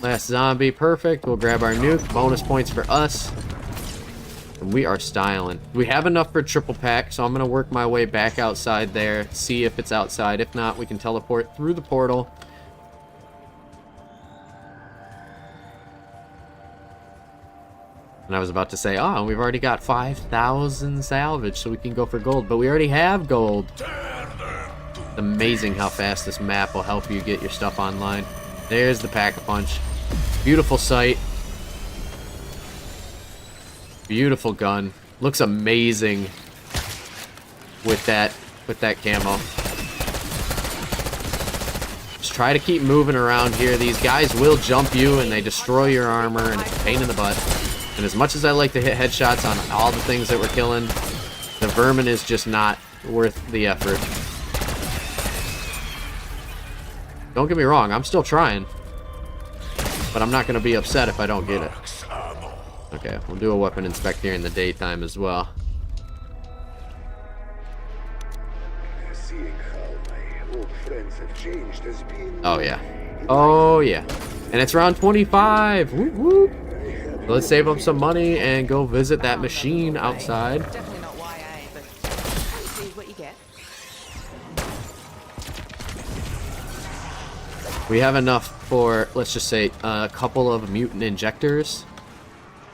Last zombie, perfect. We'll grab our nuke. Bonus points for us. And we are styling. We have enough for triple pack, so I'm going to work my way back outside there, see if it's outside. If not, we can teleport through the portal. And I was about to say, oh, we've already got 5,000 salvage, so we can go for gold. But we already have gold. It's amazing how fast this map will help you get your stuff online. There's the pack-a-punch. Beautiful sight. Beautiful gun. Looks amazing with that camo. Just try to keep moving around here. These guys will jump you and they destroy your armor and it's a pain in the butt. And as much as I like to hit headshots on all the things that we're killing, the vermin is just not worth the effort. Don't get me wrong, I'm still trying. But I'm not going to be upset if I don't get it. Okay, we'll do a weapon inspect here in the daytime as well. Oh yeah. Oh yeah. And it's round 25. Whoop, whoop. So let's save up some money and go visit that machine outside. Definitely not YA, but see what you get. We have enough for, let's just say, a couple of mutant injectors,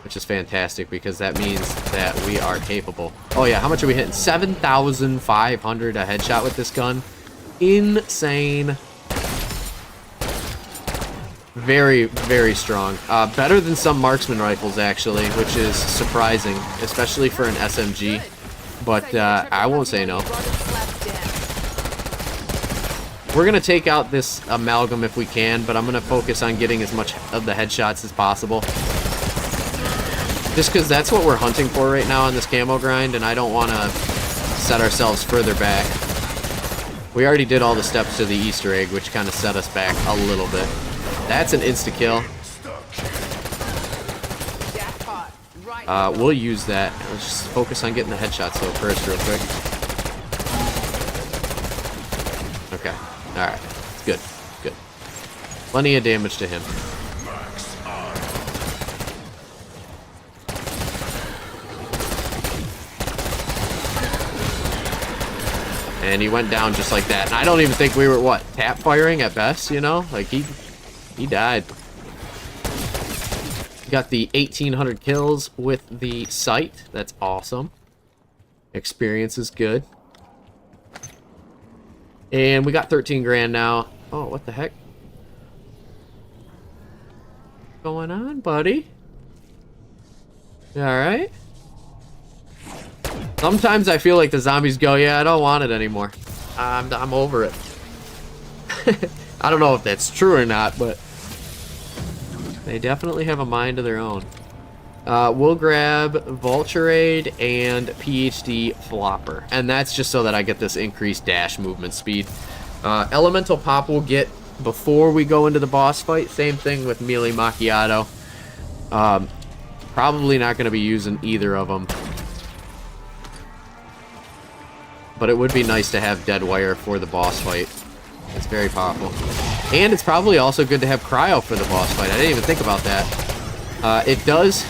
which is fantastic because that means that we are capable. Oh yeah, how much are we hitting? 7,500 a headshot with this gun. Insane. Very, very strong. Better than some marksman rifles, actually, which is surprising, especially for an SMG. But I won't say no. We're going to take out this amalgam if we can, but I'm going to focus on getting as much of the headshots as possible. Just because that's what we're hunting for right now on this camo grind, and I don't want to set ourselves further back. We already did all the steps to the Easter egg, which kind of set us back a little bit. That's an insta-kill. We'll use that. Let's just focus on getting the headshots though first real quick. Okay. Alright. Good. Good. Plenty of damage to him. And he went down just like that. And I don't even think we were, what, tap firing at best, you know? Like, he died. Got the 1,800 kills with the sight. That's awesome. Experience is good. And we got 13 grand now. Oh, what the heck? What's going on, buddy? You alright? Sometimes I feel like the zombies go, yeah, I don't want it anymore. I'm over it. I don't know if that's true or not, but they definitely have a mind of their own. We'll grab Vulturade and PhD Flopper. And that's just so that I get this increased dash movement speed. Elemental Pop we'll get before we go into the boss fight. Same thing with Melee Macchiato. Probably not going to be using either of them. But it would be nice to have Deadwire for the boss fight. It's very powerful. And it's probably also good to have Cryo for the boss fight. I didn't even think about that. It does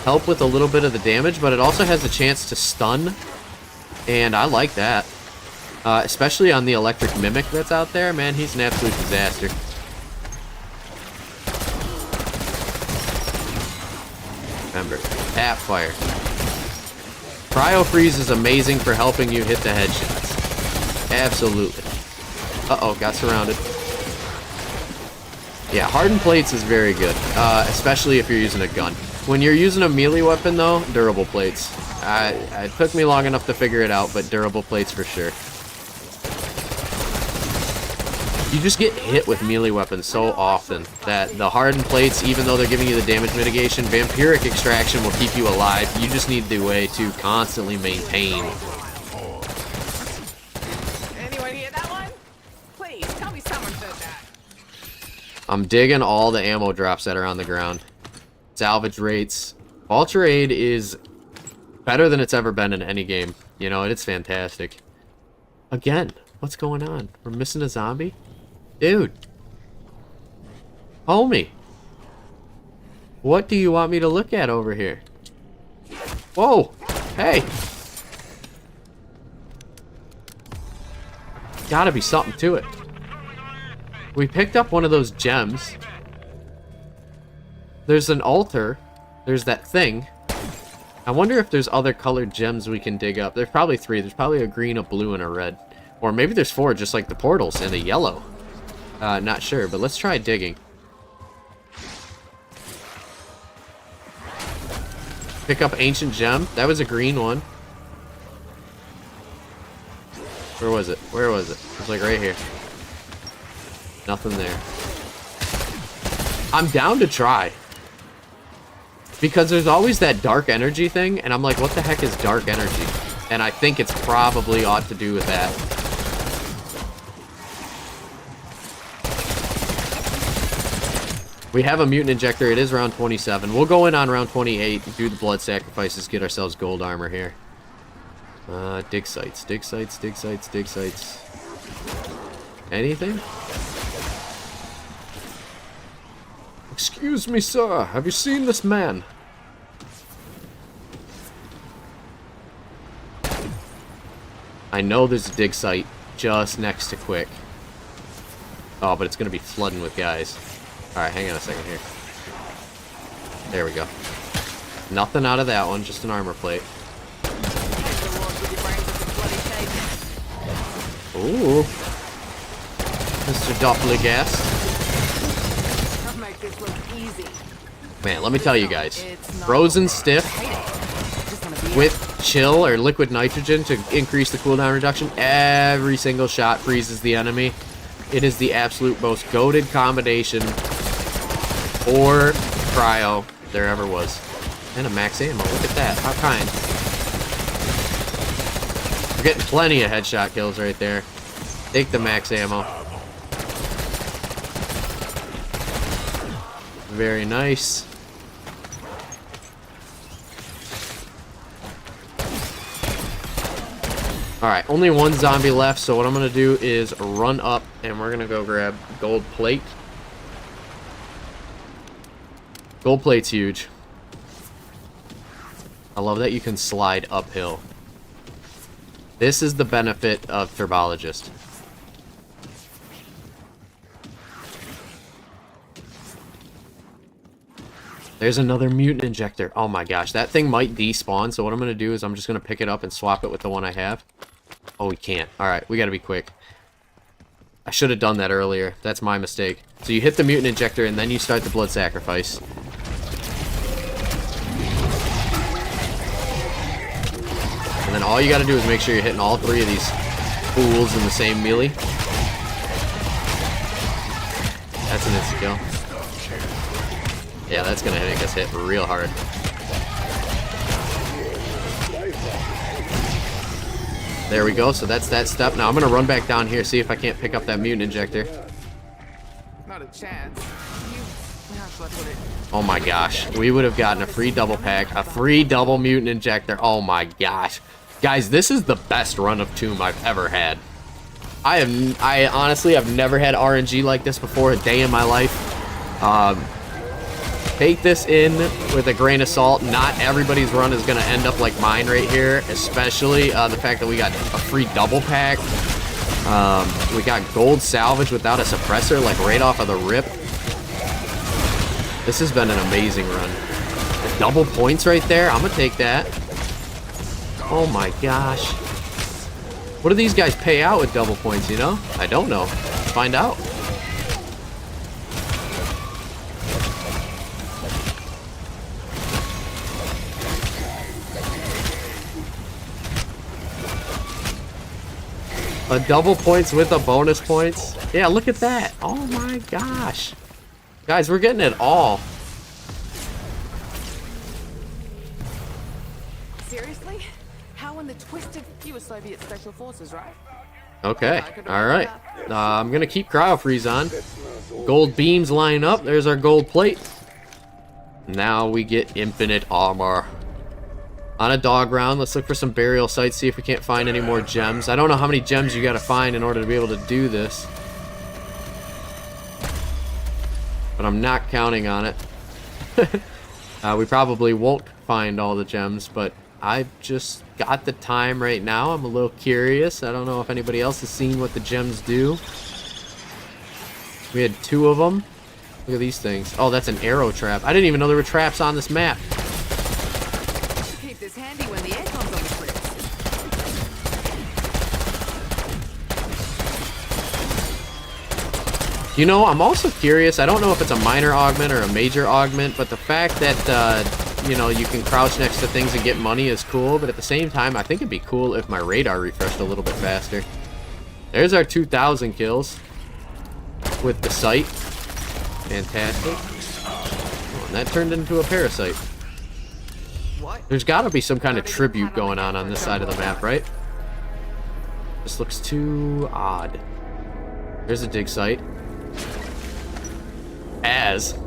help with a little bit of the damage, but it also has a chance to stun. And I like that. Especially on the electric mimic that's out there. Man, he's an absolute disaster. Remember, tap fire. Cryo freeze is amazing for helping you hit the headshots. Absolutely. Uh-oh, got surrounded. Yeah, hardened plates is very good, especially if you're using a gun. When you're using a melee weapon, though, durable plates. It took me long enough to figure it out, but durable plates for sure. You just get hit with melee weapons so often that the hardened plates, even though they're giving you the damage mitigation, vampiric extraction will keep you alive. You just need the way to constantly maintain. Anyone hear that one? Please, tell me someone said that. I'm digging all the ammo drops that are on the ground. Salvage rates. Ultra Aid is better than it's ever been in any game. You know, it's fantastic. Again, what's going on? We're missing a zombie? Dude. Homie. What do you want me to look at over here? Whoa. Hey. Gotta be something to it. We picked up one of those gems. There's an altar. There's that thing. I wonder if there's other colored gems we can dig up. There's probably 3. There's probably a green, a blue, and a red. Or maybe there's 4, just like the portals, and a yellow. Not sure, but let's try digging. Pick up ancient gem. That was a green one. Where was it? Where was it? It was like right here. Nothing there. I'm down to try. Because there's always that dark energy thing, and I'm like, what the heck is dark energy? And I think it's probably ought to do with that. We have a mutant injector. It is round 27. We'll go in on round 28, do the blood sacrifices, get ourselves gold armor here. Dig sites, dig sites, dig sites, dig sites. Anything? Excuse me, sir. Have you seen this man? I know there's a dig site just next to Quick. Oh, but it's going to be flooding with guys. Alright, hang on a second here. There we go. Nothing out of that one, just an armor plate. Ooh. Mr. Dopplergast. Make this look easy. Man, let me tell you guys. Frozen Stiff with chill or liquid nitrogen to increase the cooldown reduction. Every single shot freezes the enemy. It is the absolute most goated combination or cryo there ever was. And a max ammo. Look at that. How kind. We're getting plenty of headshot kills right there. Take the max ammo. Very nice. Alright, only one zombie left, so what I'm going to do is run up and we're going to go grab gold plate. Gold plate's huge. I love that you can slide uphill. This is the benefit of Turbologist. There's another mutant injector. Oh my gosh, that thing might despawn, so what I'm going to do is I'm just going to pick it up and swap it with the one I have. Oh, we can't. Alright, we got to be quick. I should have done that earlier. That's my mistake. So you hit the mutant injector and then you start the blood sacrifice. And then all you got to do is make sure you're hitting all 3 of these fools in the same melee. That's an insta kill. Yeah, that's gonna make us hit real hard. There we go, so that's that step. Now I'm gonna run back down here, see if I can't pick up that mutant injector. Not a chance. How should I put it? Oh my gosh, we would have gotten a free double pack, a free double mutant injector. Oh my gosh. Guys, this is the best run of Tomb I've ever had. I honestly have never had RNG like this before a day in my life. Take this in with a grain of salt. Not everybody's run is going to end up like mine right here, especially the fact that we got a free double pack. We got gold salvage without a suppressor, like right off of the rip. This has been an amazing run. The double points right there. I'm gonna take that. Oh my gosh. What do these guys pay out with double points, you know? I don't know. Let's find out. A double points with a bonus points. Yeah, look at that. Oh my gosh. Guys, we're getting it all. Seriously? How in the twisted... You were Soviet Special Forces, right? Okay, alright. I'm gonna keep cryo freeze on. Gold beams line up. There's our gold plate. Now we get infinite armor. On a dog round, let's look for some burial sites, see if we can't find any more gems. I don't know how many gems you gotta find in order to be able to do this. But I'm not counting on it. We probably won't find all the gems, but I've just got the time right now. I'm a little curious. I don't know if anybody else has seen what the gems do. We had 2 of them. Look at these things. Oh, that's an arrow trap. I didn't even know there were traps on this map. Keep this handy when the air comes on the trips. You know, I'm also curious. I don't know if it's a minor augment or a major augment, but the fact that, you know, you can crouch next to things and get money is cool. But at the same time, I think it'd be cool if my radar refreshed a little bit faster. There's our 2,000 kills with the sight. Fantastic. Oh, and that turned into a parasite. There's got to be some kind of tribute going on this side of the map, right? This looks too odd. There's a dig site. As.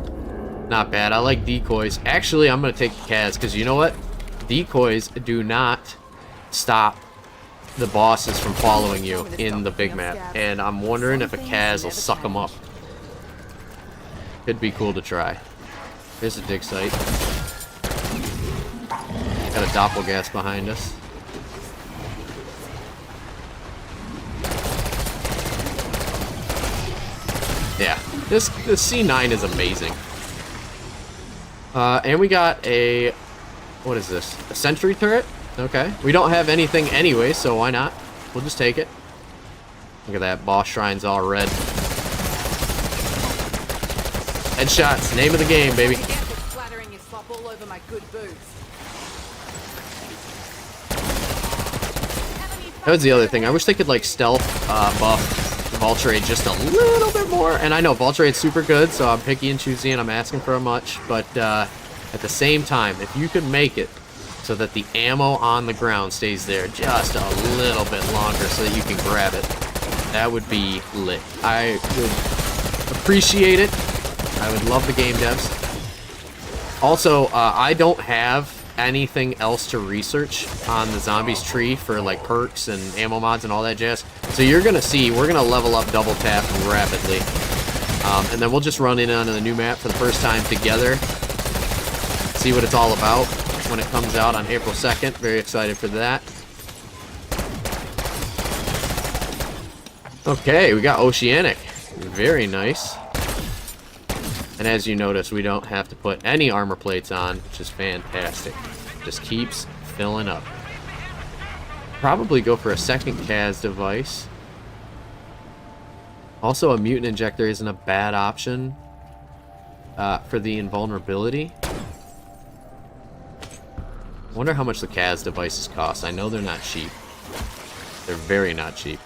Not bad. I like decoys. Actually, I'm going to take the Kaz, because you know what? Decoys do not stop the bosses from following you in the big map. And I'm wondering if a Kaz will suck them up. Could be cool to try. There's a dig site. Got a doppelgas behind us. Yeah, this C9 is amazing. And we got a... What is this? A sentry turret? Okay. We don't have anything anyway, so why not? We'll just take it. Look at that. Boss shrine's all red. Headshots. Name of the game, baby. Splattering your slop all over my good boots. That was the other thing. I wish they could, like, stealth buff Vulturade just a little bit more. And I know Vulturade's super good, so I'm picky and choosy and I'm asking for a much. But at the same time, if you could make it so that the ammo on the ground stays there just a little bit longer so that you can grab it, that would be lit. I would appreciate it. I would love the game devs. Also, I don't have anything else to research on the zombies tree for like perks and ammo mods and all that jazz. So you're gonna see we're gonna level up double tap rapidly, and then we'll just run in onto the new map for the first time together, see what it's all about when it comes out on April 2nd. Very excited for that. Okay, we got Oceanic. Very nice. And as you notice, we don't have to put any armor plates on, which is fantastic. Just keeps filling up. Probably go for a second Kaz device. Also, a mutant injector isn't a bad option for the invulnerability. I wonder how much the Kaz devices cost. I know they're not cheap. They're very not cheap.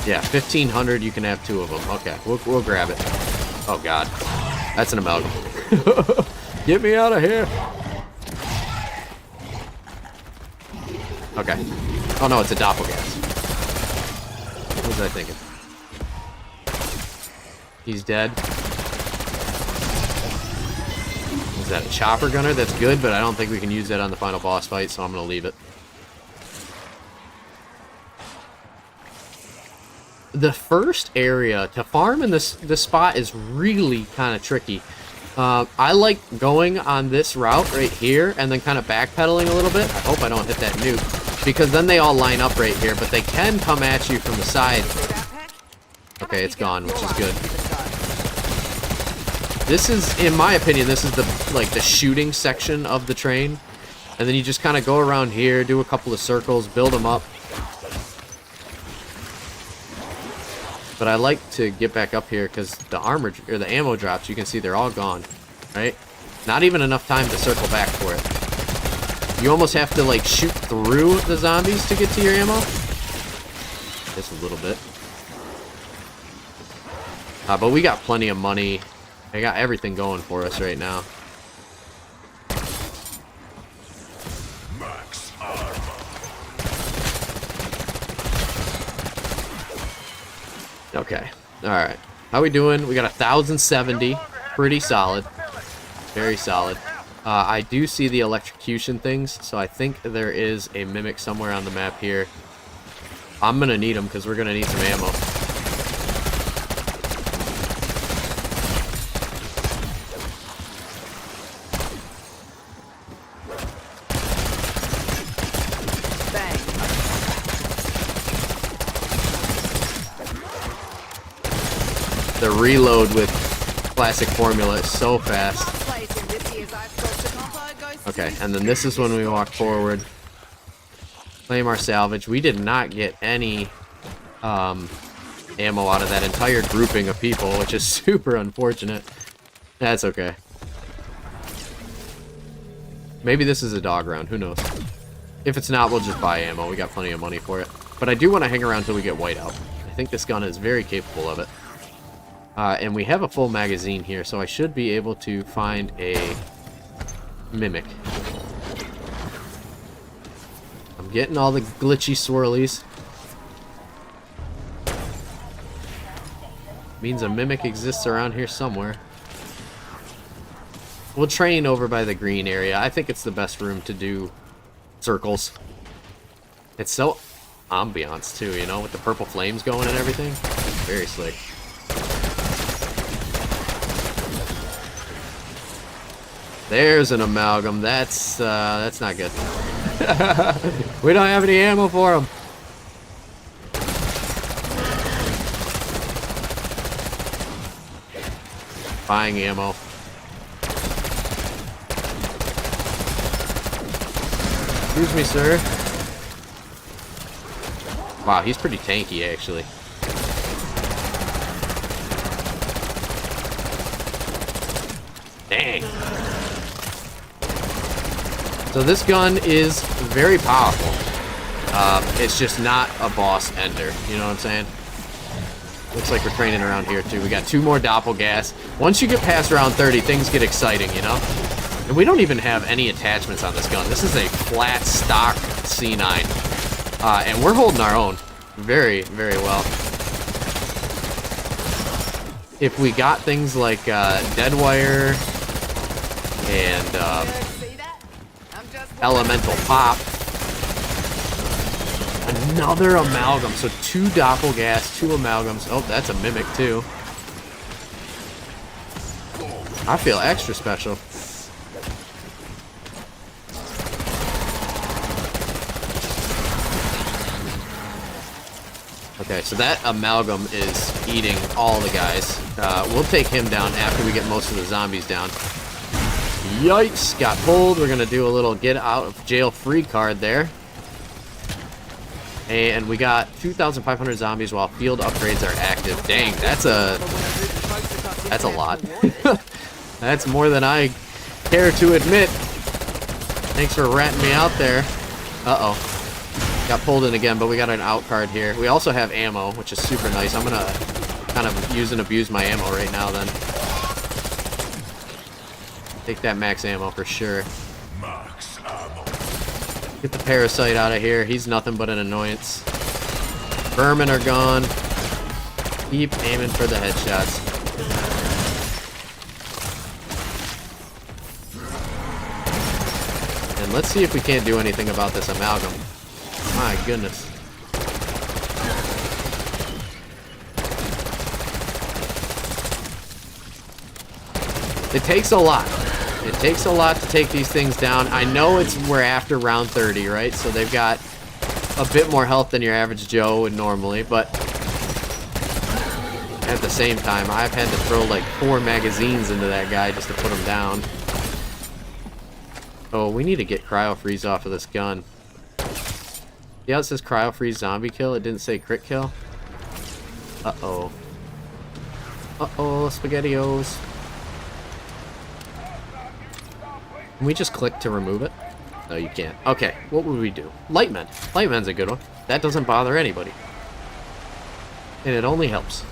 Yeah, 1,500, you can have 2 of them. Okay, we'll grab it. Oh, God. That's an amalgam. Get me out of here. Okay. Oh, no, it's a doppelgas. What was I thinking? He's dead. Is that a chopper gunner? That's good, but I don't think we can use that on the final boss fight, so I'm going to leave it. The first area to farm in this spot is really kind of tricky. I like going on this route right here and then kind of backpedaling a little bit. I hope I don't hit that nuke, because then they all line up right here, but they can come at you from the side. Okay, it's gone, which is good. This is, in my opinion, this is the shooting section of the train. And then you just kind of go around here, do a couple of circles, build them up. But I like to get back up here because the armor or the ammo drops, you can see they're all gone, right? Not even enough time to circle back for it. You almost have to like shoot through the zombies to get to your ammo. Just a little bit. But we got plenty of money. I got everything going for us right now. Max armor. Okay. Alright. How we doing? We got 1,070. Pretty solid. Very solid. I do see the electrocution things, so I think there is a mimic somewhere on the map here. I'm gonna need them because we're gonna need some ammo. The reload with classic formula is so fast. Okay, and then this is when we walk forward. Claim our salvage. We did not get any ammo out of that entire grouping of people, which is super unfortunate. That's okay. Maybe this is a dog round. Who knows? If it's not, we'll just buy ammo. We got plenty of money for it. But I do want to hang around until we get white out. I think this gun is very capable of it. And we have a full magazine here, so I should be able to find a mimic. I'm getting all the glitchy swirlies. Means a mimic exists around here somewhere. We'll train over by the green area. I think it's the best room to do circles. It's so ambiance too, you know, with the purple flames going and everything. Very slick. There's an amalgam. That's not good. We don't have any ammo for him. Buying ammo. Excuse me, sir. Wow, he's pretty tanky, actually. Dang. So this gun is very powerful. It's just not a boss ender. You know what I'm saying? Looks like we're training around here too. We got 2 more doppelgas. Once you get past round 30, things get exciting, you know? And we don't even have any attachments on this gun. This is a flat stock C9. And we're holding our own very, very well. If we got things like dead wire and elemental pop, another amalgam. So 2 doppelgas, 2 amalgams. Oh, that's a mimic too. I feel extra special. Okay, so that amalgam is eating all the guys. We'll take him down after we get most of the zombies down. Yikes, got pulled. We're gonna do a little get out of jail free card there. And we got 2,500 zombies while field upgrades are active. Dang, that's a lot. That's more than I care to admit. Thanks for ratting me out there. Uh-oh. Got pulled in again, but we got an out card here. We also have ammo, which is super nice. I'm gonna kind of use and abuse my ammo right now then. Take that max ammo for sure. Max ammo. Get the parasite out of here. He's nothing but an annoyance. Vermin are gone. Keep aiming for the headshots. And let's see if we can't do anything about this amalgam. My goodness. It takes a lot. It takes a lot to take these things down. I know we're after round 30, right? So they've got a bit more health than your average Joe would normally, but at the same time, I've had to throw like 4 magazines into that guy just to put him down. Oh, we need to get cryo freeze off of this gun. Yeah, it says cryo freeze zombie kill. It didn't say crit kill. Uh-oh. Uh-oh, SpaghettiOs. Can we just click to remove it? No, you can't. Okay, what would we do? Lightmen. Lightmen's a good one. That doesn't bother anybody. And it only helps.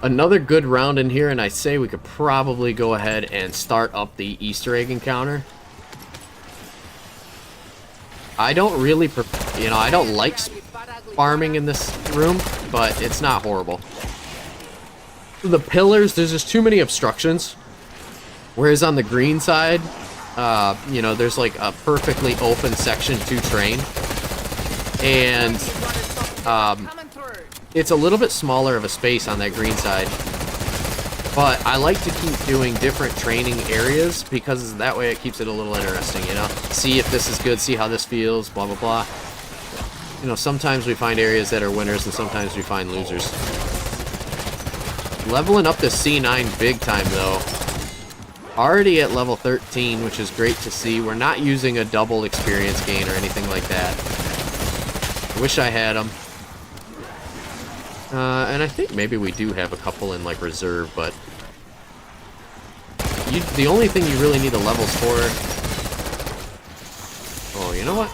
Another good round in here, and I say we could probably go ahead and start up the Easter egg encounter. I don't really, I don't like farming in this room, but it's not horrible. The pillars, there's just too many obstructions. Whereas on the green side, there's like a perfectly open section to train. And it's a little bit smaller of a space on that green side. But I like to keep doing different training areas because that way it keeps it a little interesting, See if this is good, see how this feels, blah, blah, blah. Sometimes we find areas that are winners and sometimes we find losers. Leveling up this C9 big time, though. Already at level 13, which is great to see. We're not using a double experience gain or anything like that. I wish I had them. And I think maybe we do have a couple in, like, reserve, but... the only thing you really need the levels for... Oh, you know what?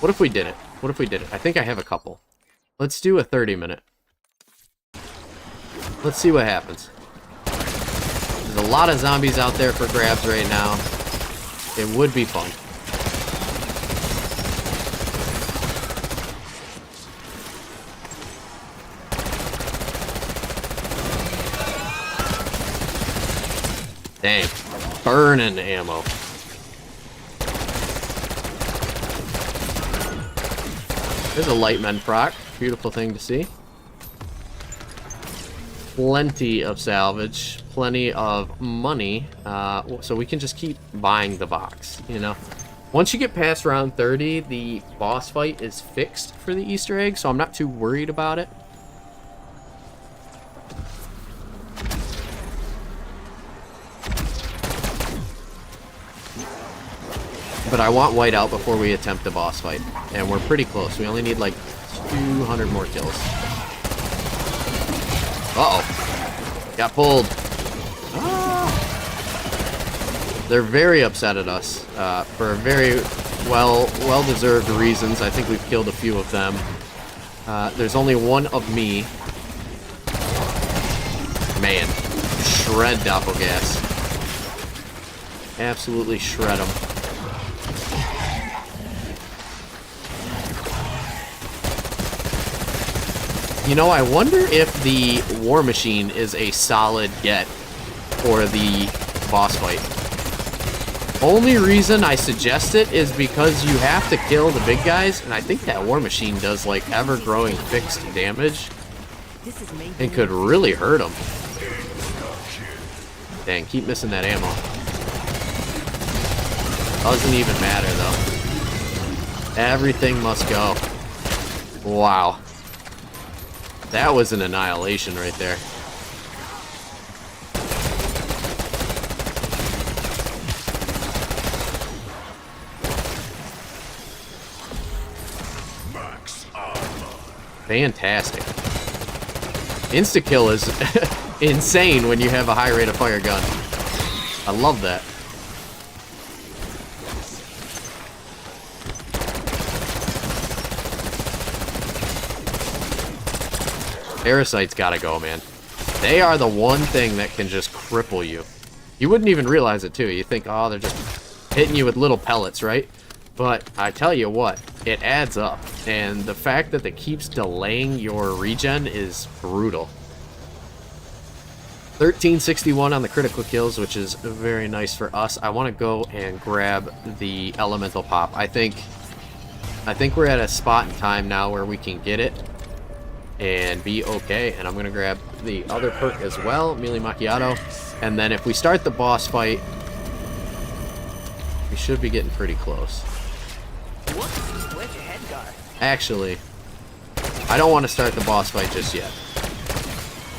What if we did it? What if we did it? I think I have a couple. Let's do a 30-minute. Let's see what happens. There's a lot of zombies out there for grabs right now. It would be fun. Dang. Burning ammo. There's a lightman proc. Beautiful thing to see. Plenty of salvage. Plenty of money. So we can just keep buying the box, Once you get past round 30, the boss fight is fixed for the Easter egg, so I'm not too worried about it. But I want white out before we attempt the boss fight. And we're pretty close. We only need like 200 more kills. Uh-oh. Got pulled. Ah. They're very upset at us. For very well-deserved reasons. I think we've killed a few of them. There's only one of me. Man. Shred Doppelgas. Absolutely shred them. I wonder if the War Machine is a solid get for the boss fight. Only reason I suggest it is because you have to kill the big guys, and I think that War Machine does, like, ever-growing fixed damage and could really hurt them. Dang, keep missing that ammo. Doesn't even matter, though. Everything must go. Wow. That was an annihilation right there. Fantastic. Insta-kill is insane when you have a high rate of fire gun. I love that. Parasites gotta go, man. They are the one thing that can just cripple you. You wouldn't even realize it, too. You think, oh, they're just hitting you with little pellets, right? But I tell you what, it adds up. And the fact that it keeps delaying your regen is brutal. 1361 on the critical kills, which is very nice for us. I want to go and grab the elemental pop. I think I think we're at a spot in time now where we can get it and be okay. And I'm going to grab the other perk as well, Melee Macchiato. And then if we start the boss fight, we should be getting pretty close. Whoops, where'd your head go? Actually, I don't want to start the boss fight just yet.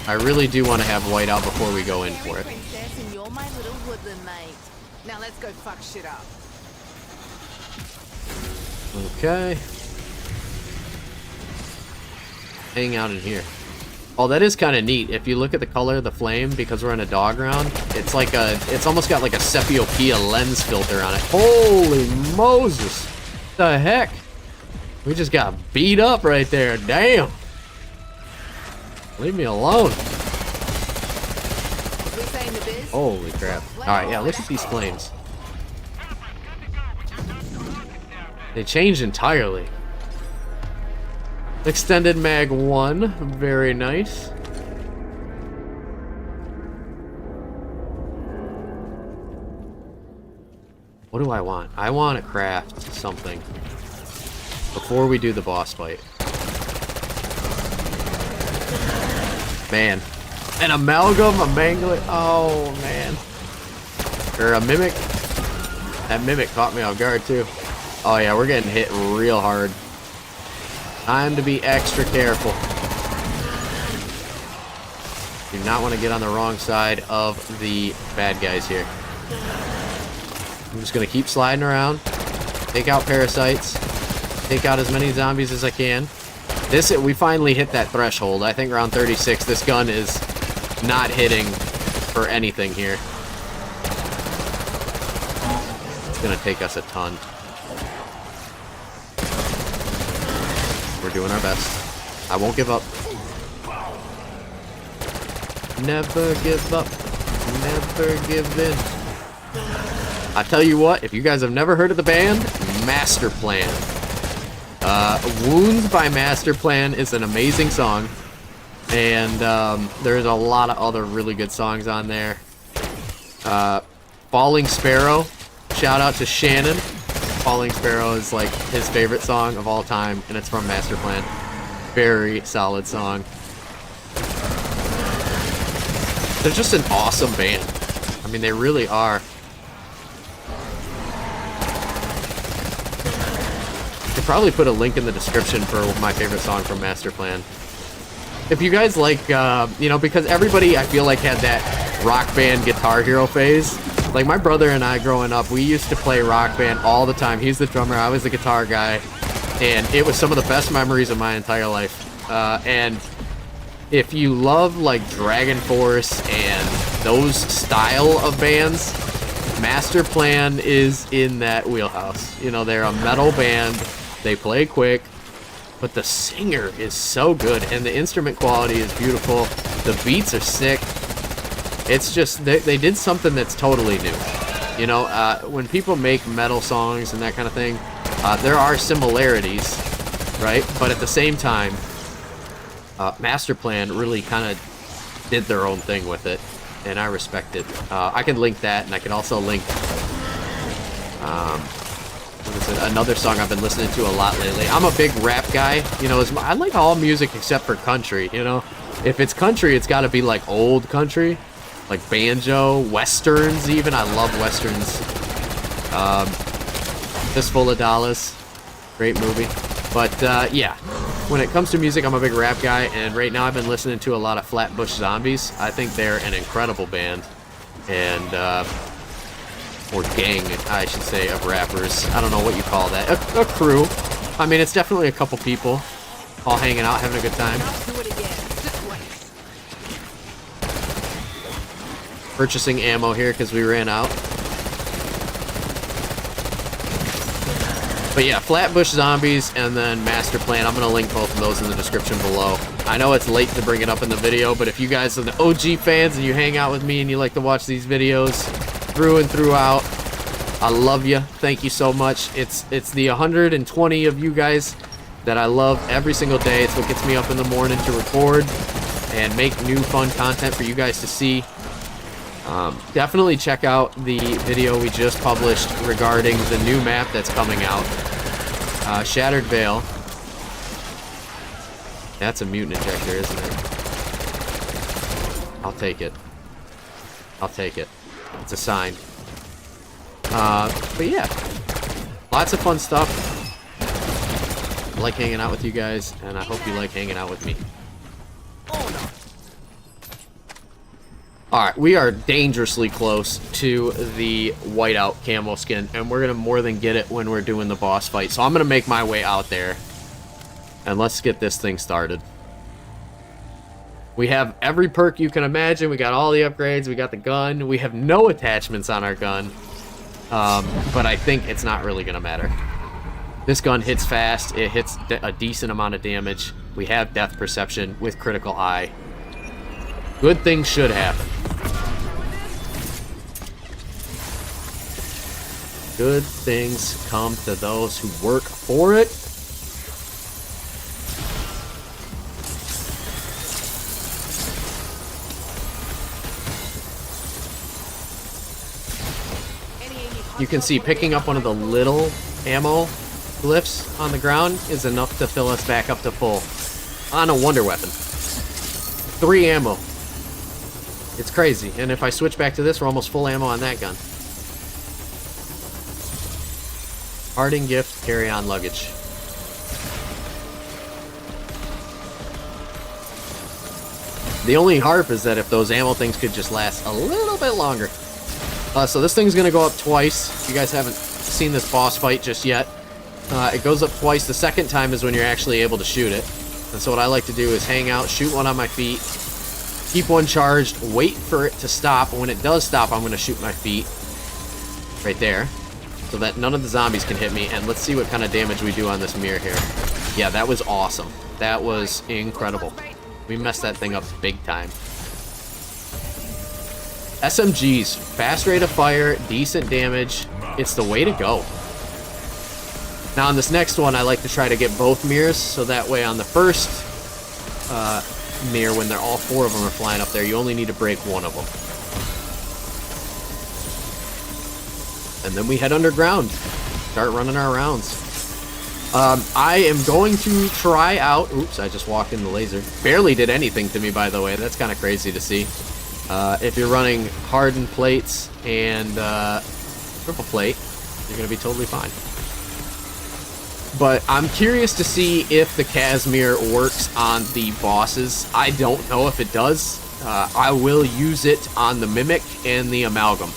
I really do want to have white out before we go in for it. Princess, and you're my little woodland mate. Now let's go fuck shit up. Okay. Hang out in here. Oh, that is kind of neat. If you look at the color of the flame, because we're in a dog round, it's like it's almost got like a sepia lens filter on it. Holy Moses! What the heck? We just got beat up right there. Damn. Leave me alone. Holy crap. Alright, yeah, look at these flames. They changed entirely. Extended mag 1. Very nice. What do I want? I want to craft something before we do the boss fight. Man. An amalgam, a mangler. Oh, man. Or a mimic. That mimic caught me off guard, too. Oh, yeah, we're getting hit real hard. Time to be extra careful. Do not want to get on the wrong side of the bad guys here. I'm just going to keep sliding around. Take out parasites. Take out as many zombies as I can. We finally hit that threshold. I think around 36, this gun is not hitting for anything here. It's going to take us a ton. We're doing our best. I won't give up. Never give up. Never give in. I tell you what, if you guys have never heard of the band, Master Plan. Wounds by Master Plan is an amazing song. And there's a lot of other really good songs on there. Falling Sparrow. Shout out to Shannon. Falling Sparrow is like his favorite song of all time, and it's from Master Plan. Very solid song. They're just an awesome band. I mean, they really are. I could probably put a link in the description for my favorite song from Master Plan. If you guys like, you know, because everybody, I feel like, had that rock band Guitar Hero phase. Like, my brother and I, growing up, we used to play Rock Band all the time. He's the drummer, I was the guitar guy, and it was some of the best memories of my entire life. And if you love, like, Dragon Force and those style of bands, Master Plan is in that wheelhouse. You know, they're a metal band, they play quick, but the singer is so good, and the instrument quality is beautiful. The beats are sick. It's just, they did something that's totally new. You know, when people make metal songs and that kind of thing, there are similarities, right? But at the same time, Master Plan really kind of did their own thing with it, and I respect it. I can link that, and I can also link what is it? Another song I've been listening to a lot lately. I'm a big rap guy. You know, I like all music except for country, you know? If it's country, it's got to be like old country. Like banjo, westerns even. I love westerns. Fistful of Dollars. Great movie. But yeah, when it comes to music, I'm a big rap guy. And right now I've been listening to a lot of Flatbush Zombies. I think they're an incredible band. And, or gang, I should say, of rappers. I don't know what you call that. A crew. I mean, it's definitely a couple people all hanging out, having a good time. Purchasing ammo here because we ran out. But yeah, Flatbush Zombies and then Master Plan. I'm going to link both of those in the description below. I know it's late to bring it up in the video, but if you guys are the OG fans and you hang out with me and you like to watch these videos through and throughout, I love you. Thank you so much. It's the 120 of you guys that I love every single day. It's what gets me up in the morning to record and make new fun content for you guys to see. Definitely check out the video we just published regarding the new map that's coming out. Shattered Veil. That's a mutant injector, isn't it? I'll take it. I'll take it. It's a sign. But yeah. Lots of fun stuff. I like hanging out with you guys, and I hope you like hanging out with me. Alright, we are dangerously close to the whiteout camo skin, and we're going to more than get it when we're doing the boss fight. So I'm going to make my way out there, and let's get this thing started. We have every perk you can imagine. We got all the upgrades. We got the gun. We have no attachments on our gun, but I think it's not really going to matter. This gun hits fast. It hits a decent amount of damage. We have depth perception with critical eye. Good things should happen. Good things come to those who work for it. You can see picking up one of the little ammo glyphs on the ground is enough to fill us back up to full on a wonder weapon. 3 ammo. It's crazy. And if I switch back to this, we're almost full ammo on that gun. Parting gift, carry-on luggage. The only harp is that if those ammo things could just last a little bit longer. So this thing's gonna go up twice. If you guys haven't seen this boss fight just yet, it goes up twice. The second time is when you're actually able to shoot it. And so what I like to do is hang out, shoot one on my feet, keep one charged, wait for it to stop. And when it does stop, I'm gonna shoot my feet right there, so that none of the zombies can hit me. And let's see what kind of damage we do on this mirror here. Yeah, that was awesome. That was incredible. We messed that thing up big time. SMGs, fast rate of fire, decent damage. It's the way to go. Now on this next one, I like to try to get both mirrors, so that way on the first mirror, when they're all 4 of them are flying up there, you only need to break one of them. And then we head underground, start running our rounds. I am going to try out... Oops, I just walked in the laser. Barely did anything to me, by the way. That's kind of crazy to see. If you're running hardened plates and triple plate, you're going to be totally fine. But I'm curious to see if the Casimir works on the bosses. I don't know if it does. I will use it on the Mimic and the Amalgam,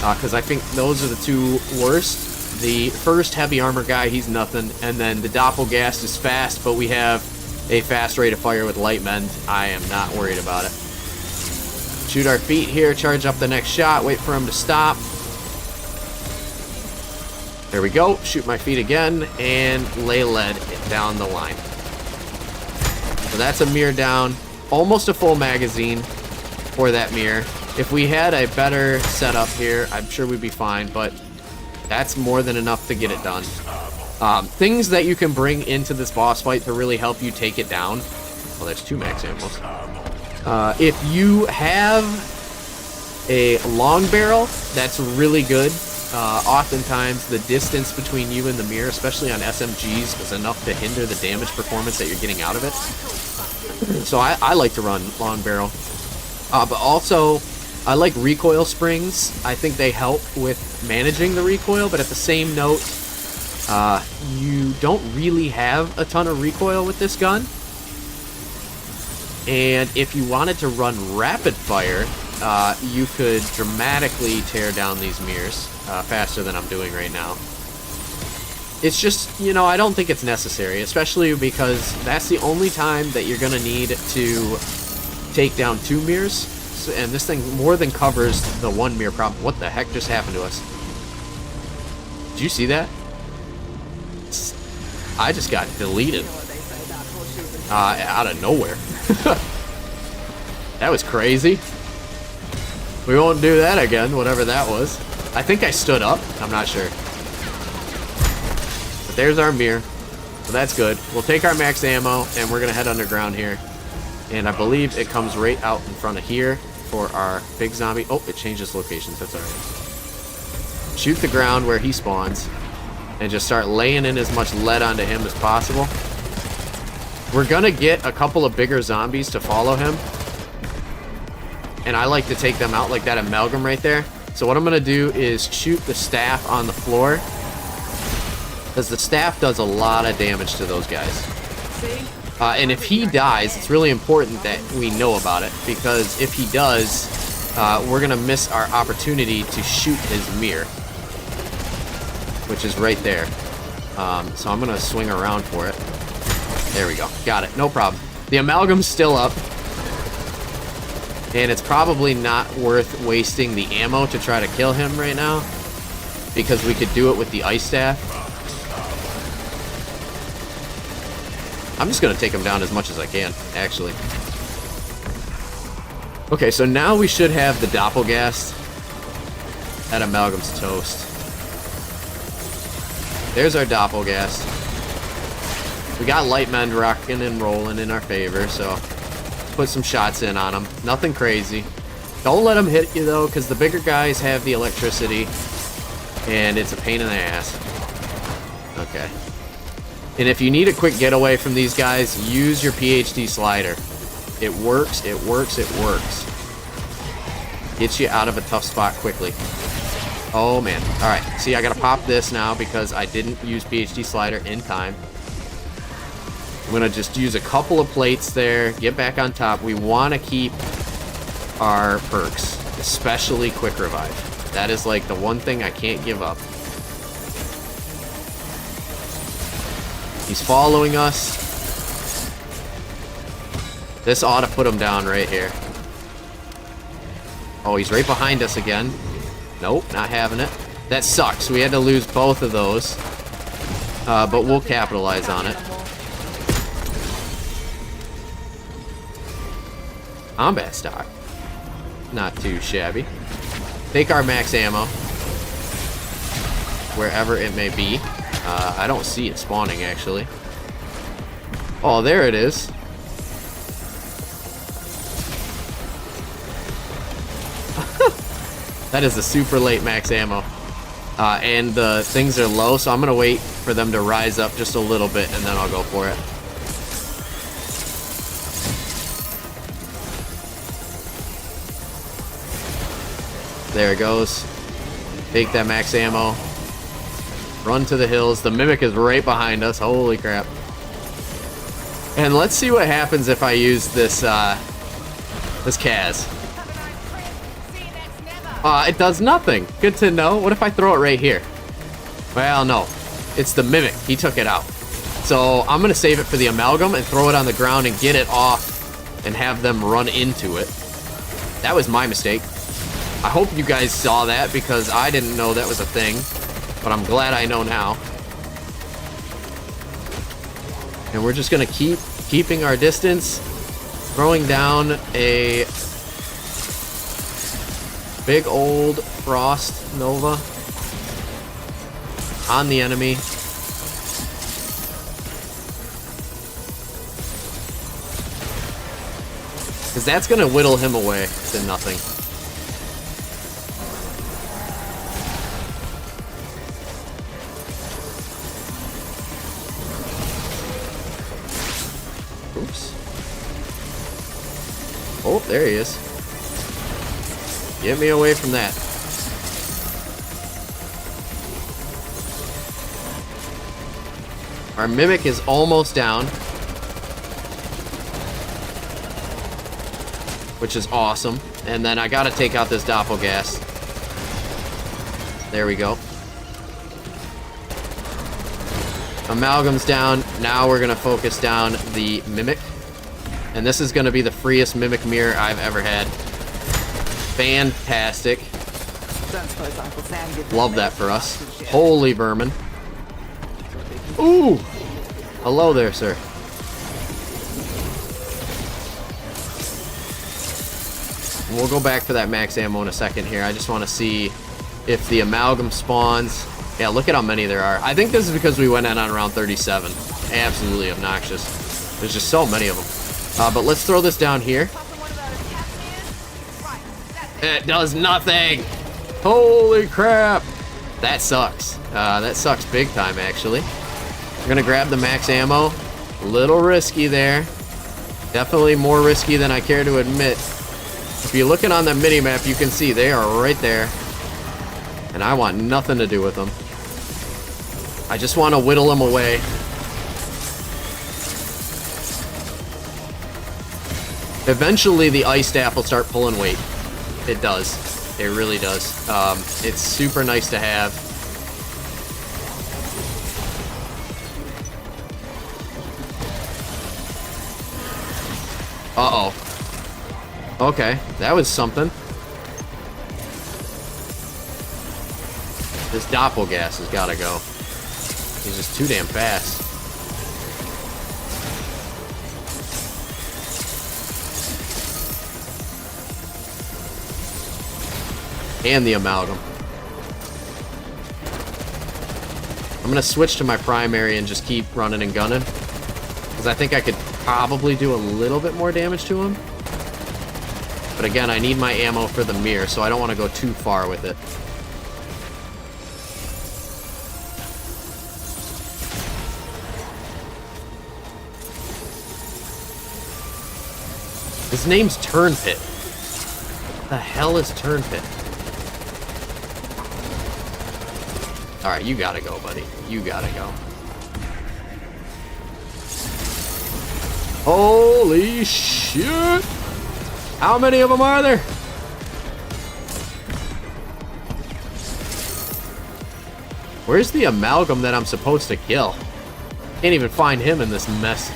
because I think those are the 2 worst. The first heavy armor guy, he's nothing, and then the Doppelgast is fast, but we have a fast rate of fire with light mend. I am not worried about it. Shoot our feet here, charge up the next shot, wait for him to stop. There we go. Shoot my feet again, and lay lead down the line. So that's a mirror down. Almost a full magazine for that mirror. If we had a better setup here, I'm sure we'd be fine, but that's more than enough to get it done. Things that you can bring into this boss fight to really help you take it down. Well, there's 2 max ammos. If you have a long barrel, that's really good. Oftentimes, the distance between you and the mirror, especially on SMGs, is enough to hinder the damage performance that you're getting out of it. So I like to run long barrel. But also, I like recoil springs. I think they help with managing the recoil, but at the same note, you don't really have a ton of recoil with this gun. And if you wanted to run rapid fire, you could dramatically tear down these mirrors faster than I'm doing right now. It's just, you know, I don't think it's necessary, especially because that's the only time that you're going to need to take down 2 mirrors. And this thing more than covers the 1 mirror problem. What the heck just happened to us? Did you see that? I just got deleted out of nowhere. That was crazy. We won't do that again, whatever that was. I think I stood up. I'm not sure. But there's our mirror. So that's good. We'll take our max ammo, and we're going to head underground here. And I believe it comes right out in front of here for our big zombie. Oh, it changes locations. That's all right. Shoot the ground where he spawns. and just start laying in as much lead onto him as possible. We're gonna get a couple of bigger zombies to follow him, and I like to take them out like that amalgam right there. So what I'm gonna do is shoot the staff on the floor, because the staff does a lot of damage to those guys. And if he dies, it's really important that we know about it, because if he does, we're gonna miss our opportunity to shoot his mirror, which is right there. So I'm gonna swing around for it. There we go. Got it. No problem. The amalgam's still up, and it's probably not worth wasting the ammo to try to kill him right now, because we could do it with the ice staff. I'm just gonna take him down as much as I can, actually. Okay, so now we should have the doppelgast. That amalgam's toast. There's our doppelgast. We got light mend rocking and rolling in our favor, so put some shots in on them. Nothing crazy. Don't let them hit you though, because the bigger guys have the electricity, and it's a pain in the ass. Okay. And if you need a quick getaway from these guys, use your PhD slider. It works, it works, it works. Gets you out of a tough spot quickly. Oh man. Alright, see, I gotta pop this now because I didn't use PhD slider in time. I'm gonna just use a couple of plates there, get back on top. We wanna keep our perks, especially quick revive. That is like the one thing I can't give up. He's following us. This ought to put him down right here. Oh, he's right behind us again. Nope, not having it. That sucks. We had to lose both of those. But we'll capitalize on it. Combat stock. Not too shabby. Take our max ammo. Wherever it may be. I don't see it spawning, actually. Oh, there it is. That is a super late max ammo. And the things are low, so I'm going to wait for them to rise up just a little bit, and then I'll go for it. There it goes. Take that max ammo. Run to the hills. The Mimic is right behind us. Holy crap. And let's see what happens if I use this, this Kaz. It does nothing. Good to know. What if I throw it right here? Well, no. It's the Mimic. He took it out. So I'm going to save it for the Amalgam and throw it on the ground and get it off and have them run into it. That was my mistake. I hope you guys saw that because I didn't know that was a thing. But I'm glad I know now. And we're just going to keeping our distance. Throwing down a big old Frost Nova on the enemy. Because that's going to whittle him away to nothing. Oops. Oh, there he is. Get me away from that. Our Mimic is almost down. Which is awesome. And then I gotta take out this Doppelgast. There we go. Amalgam's down. Now we're gonna focus down the Mimic. And this is gonna be the freest Mimic mirror I've ever had. Fantastic. Love that for us. Holy vermin. Ooh! Hello there, sir. We'll go back for that max ammo in a second here. I just want to see if the Amalgam spawns. Yeah, look at how many there are. I think this is because we went in on around 37. Absolutely obnoxious. There's just so many of them. But let's throw this down here. It does nothing. Holy crap. That sucks. That sucks big time, actually. We're gonna grab the max ammo. A little risky there. Definitely more risky than I care to admit. If you're looking on the minimap, you can see they are right there. And I want nothing to do with them. I just want to whittle them away. Eventually, the ice staff will start pulling weight. It does. It really does. It's super nice to have. Uh-oh. Okay, that was something. This doppelgas has got to go. He's just too damn fast. And the amalgam. I'm gonna switch to my primary and just keep running and gunning, because I think I could probably do a little bit more damage to him. But again, I need my ammo for the mirror, so I don't want to go too far with it. His name's Turnpit. What the hell is Turnpit? Alright, you gotta go, buddy. You gotta go. Holy shit! How many of them are there? Where's the amalgam that I'm supposed to kill? Can't even find him in this mess.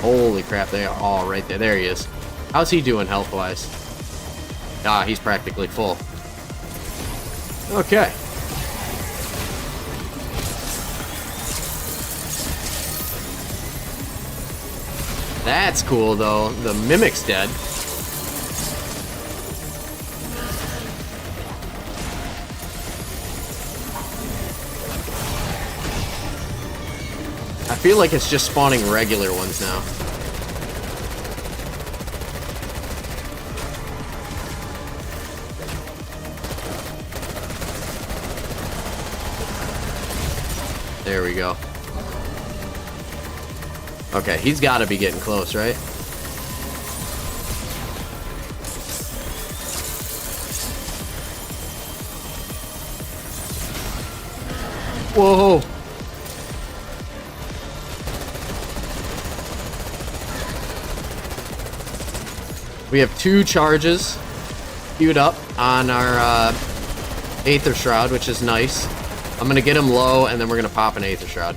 Holy crap, they are all right there. There he is. How's he doing health-wise? Ah, he's practically full. Okay. That's cool, though. The Mimic's dead. I feel like it's just spawning regular ones now. There we go. Okay, he's got to be getting close, right? Whoa! We have 2 charges queued up on our Aether Shroud, which is nice. I'm gonna get him low, and then we're gonna pop an Aether Shroud.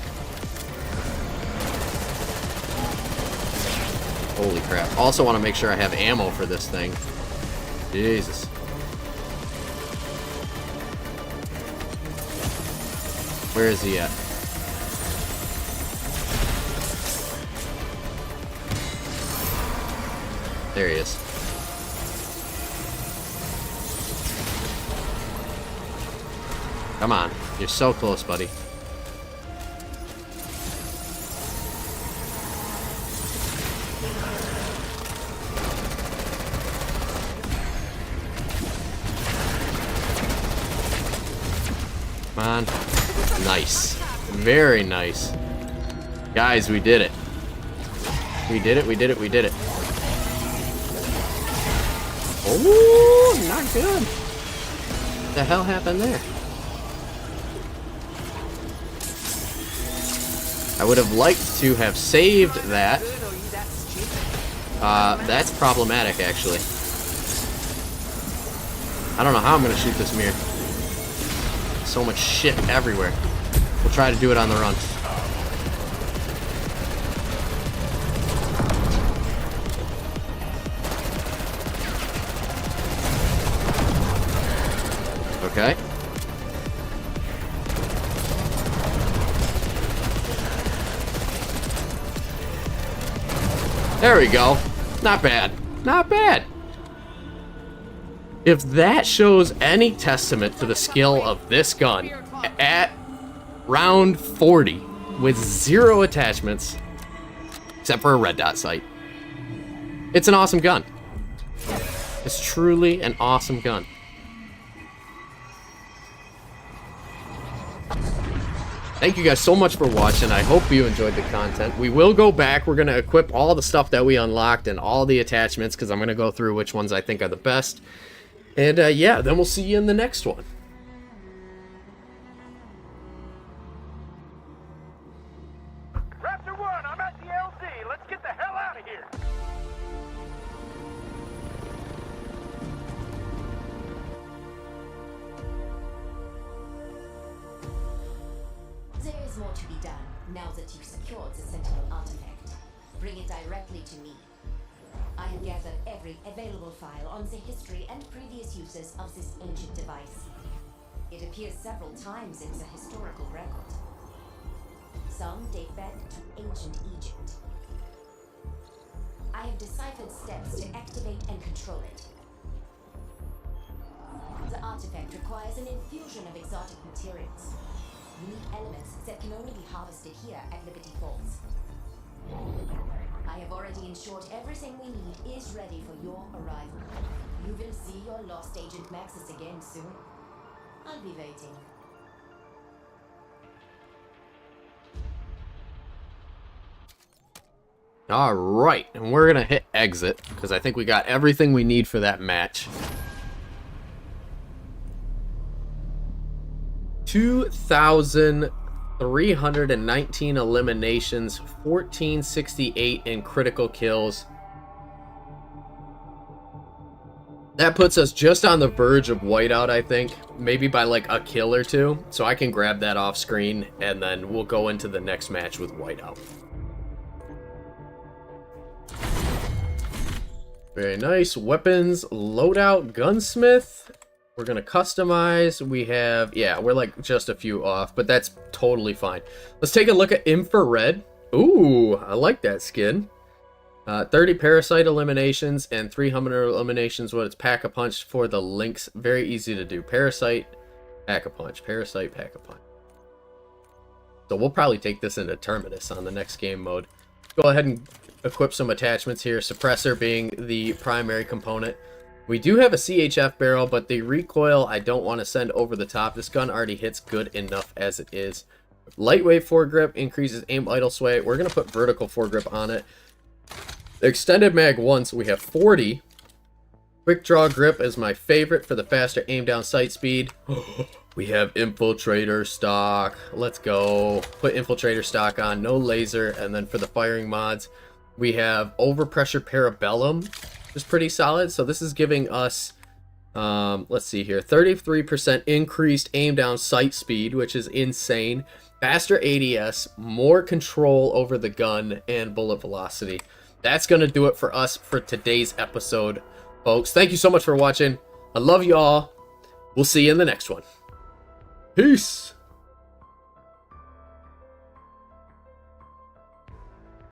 Holy crap. Also want to make sure I have ammo for this thing. Jesus. Where is he at? There he is. Come on. You're so close, buddy. Come on. Nice. Very nice. Guys, we did it. We did it, we did it, we did it. Oh, not good. What the hell happened there? I would have liked to have saved that. That's problematic, actually. I don't know how I'm going to shoot this mirror. So much shit everywhere. We'll try to do it on the run. Okay. There we go. Not bad. Not bad. If that shows any testament to the skill of this gun, at round 40 with 0 attachments, except for a red dot sight, it's an awesome gun. It's truly an awesome gun. Thank you guys so much for watching. I hope you enjoyed the content. We will go back. We're going to equip all the stuff that we unlocked and all the attachments, because I'm going to go through which ones I think are the best. And yeah, then we'll see you in the next one. Raptor 1, I'm at the LZ. Let's get the hell out of here. There is more to be done now that you've secured the Sentinel artifact. Bring it directly to me. I have gathered every available file on the history and previous uses of this ancient device. It appears several times in the historical record. Some date back to ancient Egypt. I have deciphered steps to activate and control it. The artifact requires an infusion of exotic materials. Unique elements that can only be harvested here at Liberty Falls. I have already ensured everything we need is ready for your arrival. You will see your lost agent Maxis again soon. I'll be waiting. All right, and we're going to hit exit, because I think we got everything we need for that match. 2,319 eliminations, 1,468 in critical kills. That puts us just on the verge of whiteout, I think. Maybe by like a kill or two. So I can grab that off screen, and then we'll go into the next match with whiteout. Very nice. Weapons, loadout, gunsmith. We're going to customize. We have, yeah, we're like just a few off, but that's totally fine. Let's take a look at infrared. Ooh, I like that skin. 30 parasite eliminations and 300 eliminations when it's pack-a-punch for the links. Very easy to do. Parasite, pack-a-punch. Parasite, pack-a-punch. So we'll probably take this into Terminus on the next game mode. Go ahead and equip some attachments here. Suppressor being the primary component. We do have a CHF barrel, but the recoil I don't want to send over the top. This gun already hits good enough as it is. Lightweight foregrip increases aim idle sway. We're going to put vertical foregrip on it. Extended mag 1, so we have 40. Quick draw grip is my favorite for the faster aim down sight speed. We have infiltrator stock. Let's go. Put infiltrator stock on, no laser. And then for the firing mods, we have overpressure parabellum, which is pretty solid. So this is giving us, let's see here, 33% increased aim down sight speed, which is insane. Faster ADS, more control over the gun, and bullet velocity. That's going to do it for us for today's episode, folks. Thank you so much for watching. I love you all. We'll see you in the next one. Peace.